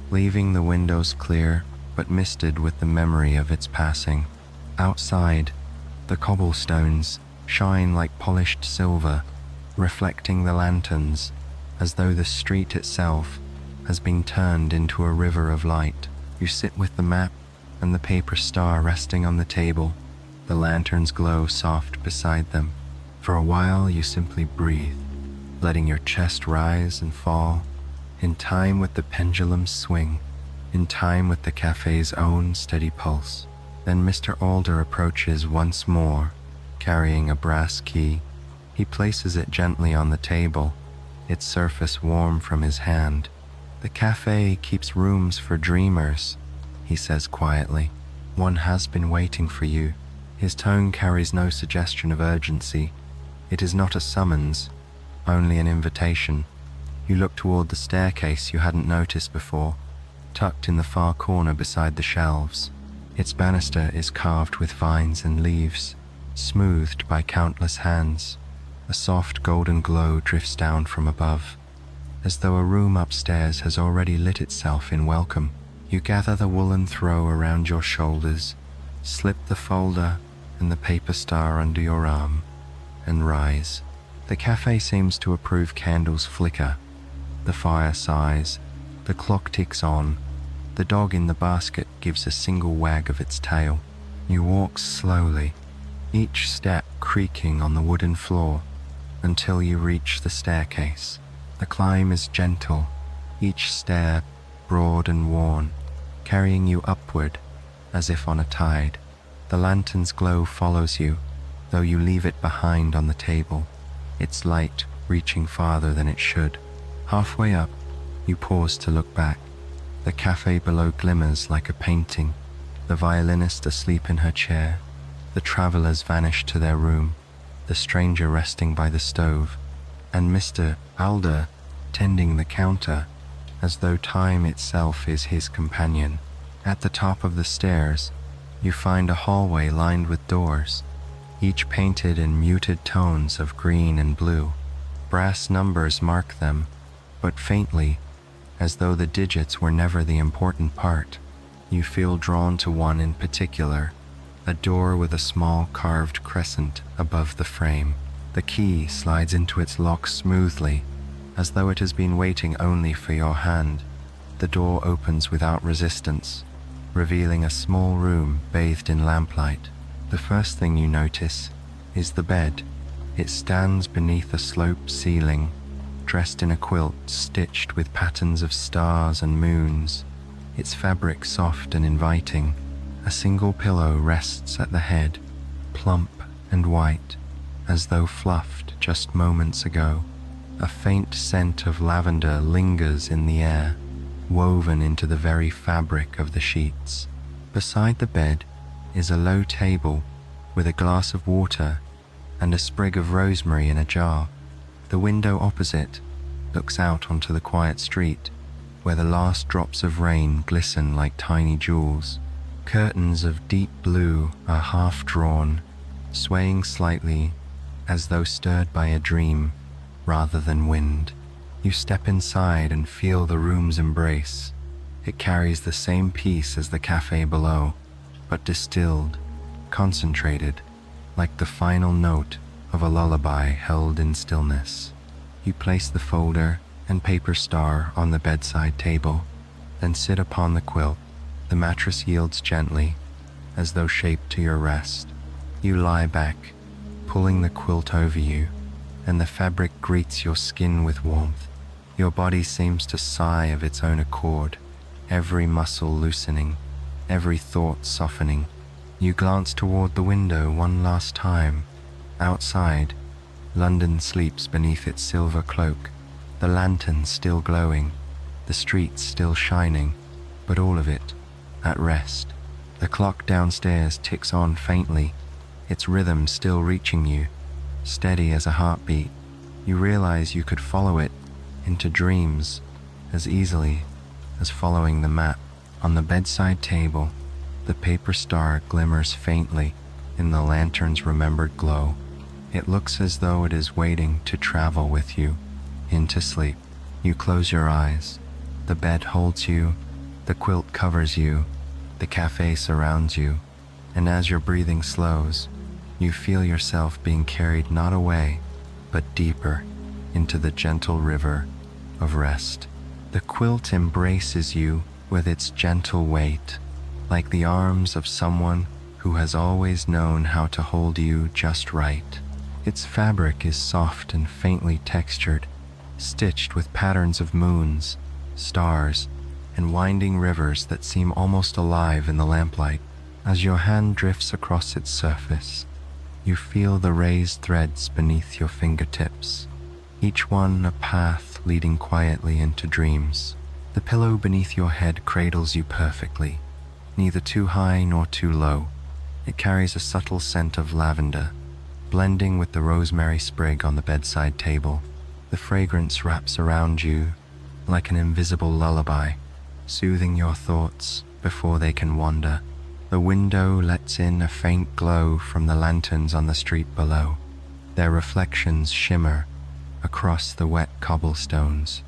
S1: leaving the windows clear but misted with the memory of its passing. Outside, the cobblestones shine like polished silver, reflecting the lanterns, as though the street itself has been turned into a river of light. You sit with the map and the paper star resting on the table, the lantern's glow soft beside them. For a while, you simply breathe, letting your chest rise and fall, in time with the pendulum's swing, in time with the cafe's own steady pulse. Then Mr. Alder approaches once more, carrying a brass key. He places it gently on the table, its surface warm from his hand. "The cafe keeps rooms for dreamers," he says quietly. "One has been waiting for you." His tone carries no suggestion of urgency. It is not a summons, only an invitation. You look toward the staircase you hadn't noticed before, tucked in the far corner beside the shelves. Its banister is carved with vines and leaves, smoothed by countless hands. A soft golden glow drifts down from above, as though a room upstairs has already lit itself in welcome. You gather the woolen throw around your shoulders, slip the folder and the paper star under your arm, and rise. The cafe seems to approve candles flicker. The fire sighs. The clock ticks on. The dog in the basket gives a single wag of its tail. You walk slowly, each step creaking on the wooden floor, until you reach the staircase. The climb is gentle, each stair broad and worn, carrying you upward as if on a tide. The lantern's glow follows you, though you leave it behind on the table, its light reaching farther than it should. Halfway up, you pause to look back. The cafe below glimmers like a painting, the violinist asleep in her chair, the travelers vanished to their room, the stranger resting by the stove, and Mr. Alder tending the counter, as though time itself is his companion. At the top of the stairs, you find a hallway lined with doors, each painted in muted tones of green and blue. Brass numbers mark them, but faintly, as though the digits were never the important part. You feel drawn to one in particular, a door with a small carved crescent above the frame. The key slides into its lock smoothly, as though it has been waiting only for your hand. The door opens without resistance, revealing a small room bathed in lamplight. The first thing you notice is the bed. It stands beneath a sloped ceiling, dressed in a quilt stitched with patterns of stars and moons, its fabric soft and inviting. A single pillow rests at the head, plump and white, as though fluffed just moments ago. A faint scent of lavender lingers in the air, woven into the very fabric of the sheets. Beside the bed is a low table with a glass of water and a sprig of rosemary in a jar. The window opposite looks out onto the quiet street, where the last drops of rain glisten like tiny jewels. Curtains of deep blue are half drawn, swaying slightly as though stirred by a dream rather than wind. You step inside and feel the room's embrace. It carries the same peace as the cafe below, but distilled, concentrated, like the final note of a lullaby held in stillness. You place the folder and paper star on the bedside table, then sit upon the quilt. The mattress yields gently, as though shaped to your rest. You lie back, pulling the quilt over you, and the fabric greets your skin with warmth. Your body seems to sigh of its own accord, every muscle loosening, every thought softening. You glance toward the window one last time. Outside, London sleeps beneath its silver cloak, the lantern still glowing, the streets still shining, but all of it at rest. The clock downstairs ticks on faintly, its rhythm still reaching you, steady as a heartbeat. You realize you could follow it into dreams as easily as following the map. On the bedside table, the paper star glimmers faintly in the lantern's remembered glow. It looks as though it is waiting to travel with you into sleep. You close your eyes. The bed holds you, the quilt covers you, the cafe surrounds you, and as your breathing slows, you feel yourself being carried not away, but deeper into the gentle river of rest. The quilt embraces you with its gentle weight, like the arms of someone who has always known how to hold you just right. Its fabric is soft and faintly textured, stitched with patterns of moons, stars, and winding rivers that seem almost alive in the lamplight. As your hand drifts across its surface, you feel the raised threads beneath your fingertips, each one a path leading quietly into dreams. The pillow beneath your head cradles you perfectly, neither too high nor too low. It carries a subtle scent of lavender, blending with the rosemary sprig on the bedside table. The fragrance wraps around you like an invisible lullaby, soothing your thoughts before they can wander. The window lets in a faint glow from the lanterns on the street below. Their reflections shimmer across the wet cobblestones,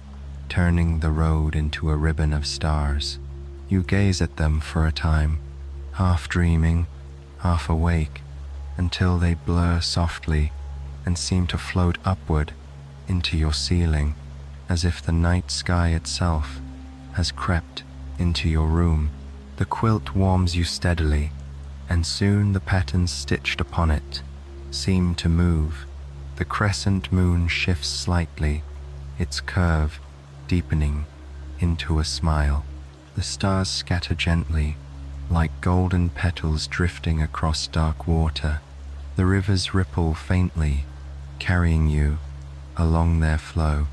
S1: turning the road into a ribbon of stars. You gaze at them for a time, half dreaming, half awake, until they blur softly and seem to float upward into your ceiling, as if the night sky itself has crept into your room. The quilt warms you steadily, and soon the patterns stitched upon it seem to move. The crescent moon shifts slightly, its curve deepening into a smile. The stars scatter gently, like golden petals drifting across dark water. The rivers ripple faintly, carrying you along their flow.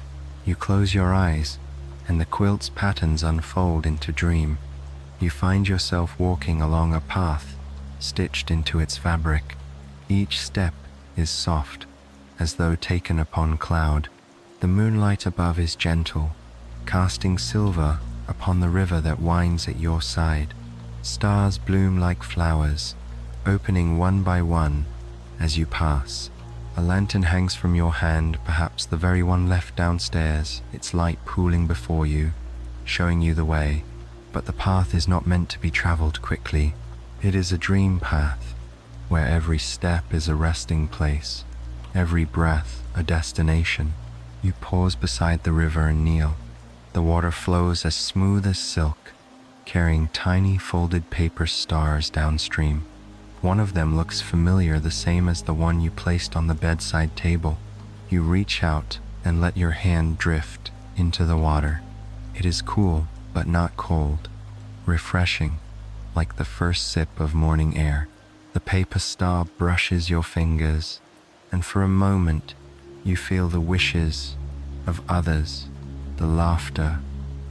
S1: You close your eyes, and the quilt's patterns unfold into dream. You find yourself walking along a path stitched into its fabric. Each step is soft, as though taken upon cloud. The moonlight above is gentle, casting silver upon the river that winds at your side. Stars bloom like flowers, opening one by one as you pass. A lantern hangs from your hand, perhaps the very one left downstairs, its light pooling before you, showing you the way. But the path is not meant to be traveled quickly. It is a dream path, where every step is a resting place, every breath a destination. You pause beside the river and kneel. The water flows as smooth as silk, carrying tiny folded paper stars downstream. One of them looks familiar, the same as the one you placed on the bedside table. You reach out and let your hand drift into the water. It is cool, but not cold, refreshing, like the first sip of morning air. The paper star brushes your fingers, and for a moment you feel the wishes of others, the laughter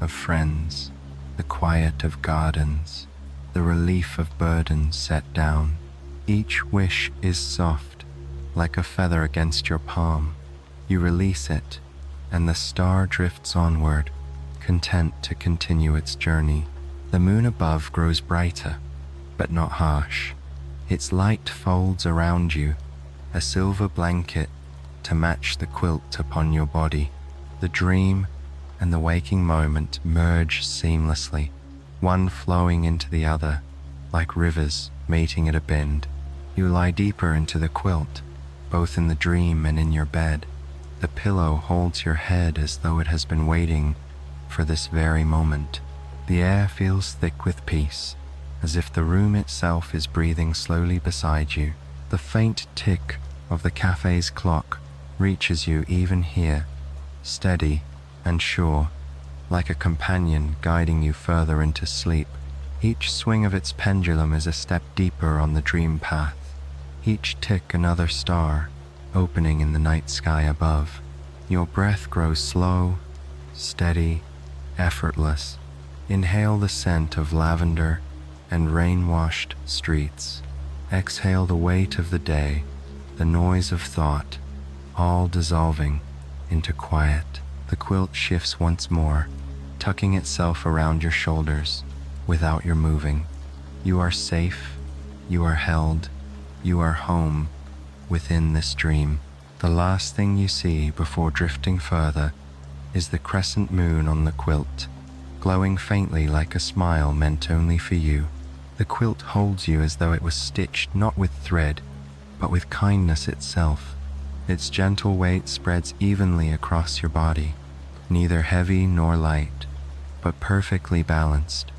S1: of friends, the quiet of gardens, the relief of burdens set down. Each wish is soft, like a feather against your palm. You release it, and the star drifts onward, content to continue its journey. The moon above grows brighter, but not harsh. Its light folds around you, a silver blanket to match the quilt upon your body. The dream and the waking moment merge seamlessly, one flowing into the other, like rivers meeting at a bend. You lie deeper into the quilt, both in the dream and in your bed. The pillow holds your head as though it has been waiting for this very moment. The air feels thick with peace, as if the room itself is breathing slowly beside you. The faint tick of the cafe's clock reaches you even here, steady and sure, like a companion guiding you further into sleep. Each swing of its pendulum is a step deeper on the dream path, each tick another star opening in the night sky above. Your breath grows slow, steady, effortless. Inhale the scent of lavender and rain-washed streets. Exhale the weight of the day, the noise of thought, all dissolving into quiet. The quilt shifts once more, tucking itself around your shoulders without your moving. You are safe, you are held, you are home within this dream. The last thing you see before drifting further is the crescent moon on the quilt, glowing faintly like a smile meant only for you. The quilt holds you as though it was stitched not with thread, but with kindness itself. Its gentle weight spreads evenly across your body, neither heavy nor light, but perfectly balanced,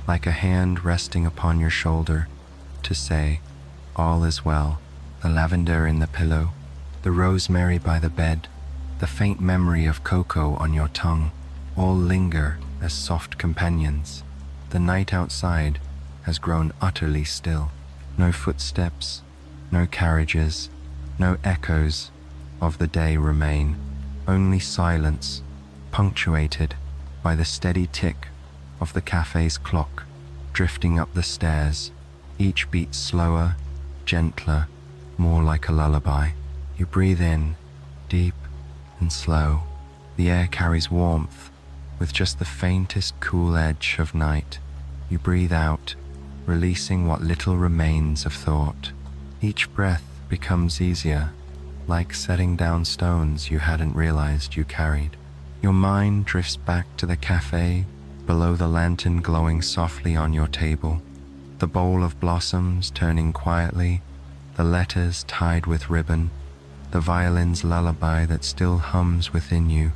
S1: like a hand resting upon your shoulder to say, all is well. The lavender in the pillow, the rosemary by the bed, the faint memory of cocoa on your tongue, all linger as soft companions. The night outside has grown utterly still. No footsteps, no carriages, no echoes of the day remain. Only silence, punctuated by the steady tick of the cafe's clock, drifting up the stairs, each beat slower, gentler, more like a lullaby. You breathe in, deep and slow. The air carries warmth, with just the faintest cool edge of night. You breathe out, releasing what little remains of thought. Each breath becomes easier, like setting down stones you hadn't realized you carried. Your mind drifts back to the cafe, below the lantern glowing softly on your table, the bowl of blossoms turning quietly, the letters tied with ribbon, the violin's lullaby that still hums within you.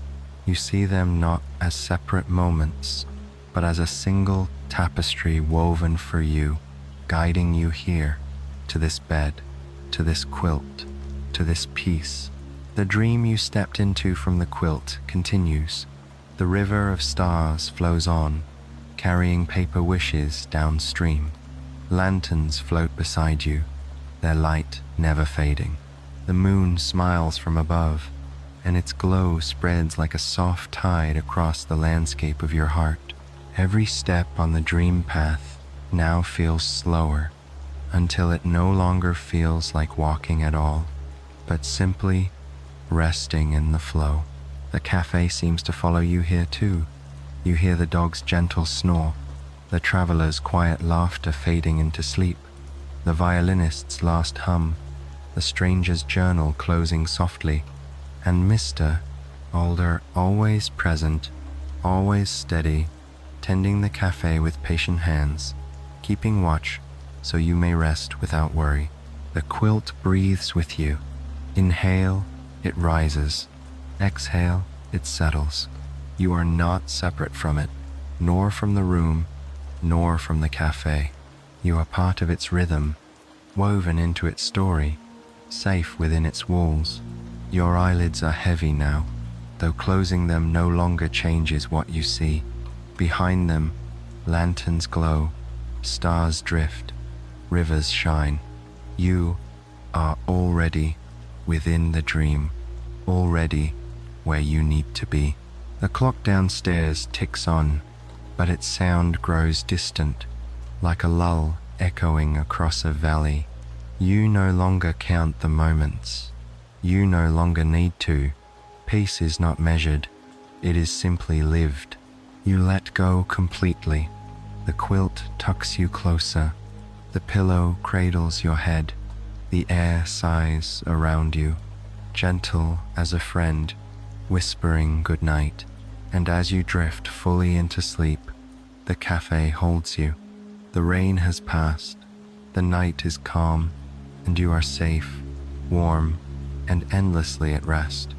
S1: You see them not as separate moments, but as a single tapestry woven for you, guiding you here, to this bed, to this quilt, to this peace. The dream you stepped into from the quilt continues. The river of stars flows on, carrying paper wishes downstream. Lanterns float beside you, their light never fading. The moon smiles from above, and its glow spreads like a soft tide across the landscape of your heart. Every step on the dream path now feels slower, until it no longer feels like walking at all, but simply resting in the flow. The cafe seems to follow you here too. You hear the dog's gentle snore, the traveler's quiet laughter fading into sleep, the violinist's last hum, the stranger's journal closing softly, and Mr. Alder, always present, always steady, tending the cafe with patient hands, keeping watch so you may rest without worry. The quilt breathes with you. Inhale, it rises. Exhale, it settles. You are not separate from it, nor from the room, nor from the cafe. You are part of its rhythm, woven into its story, safe within its walls. Your eyelids are heavy now, though closing them no longer changes what you see. Behind them, lanterns glow, stars drift, rivers shine. You are already within the dream, already where you need to be. The clock downstairs ticks on, but its sound grows distant, like a lull echoing across a valley. You no longer count the moments. You no longer need to. Peace is not measured, it is simply lived. You let go completely. The quilt tucks you closer. The pillow cradles your head. The air sighs around you, gentle as a friend, whispering good night. And as you drift fully into sleep, the cafe holds you. The rain has passed, the night is calm, and you are safe, warm, and endlessly at rest.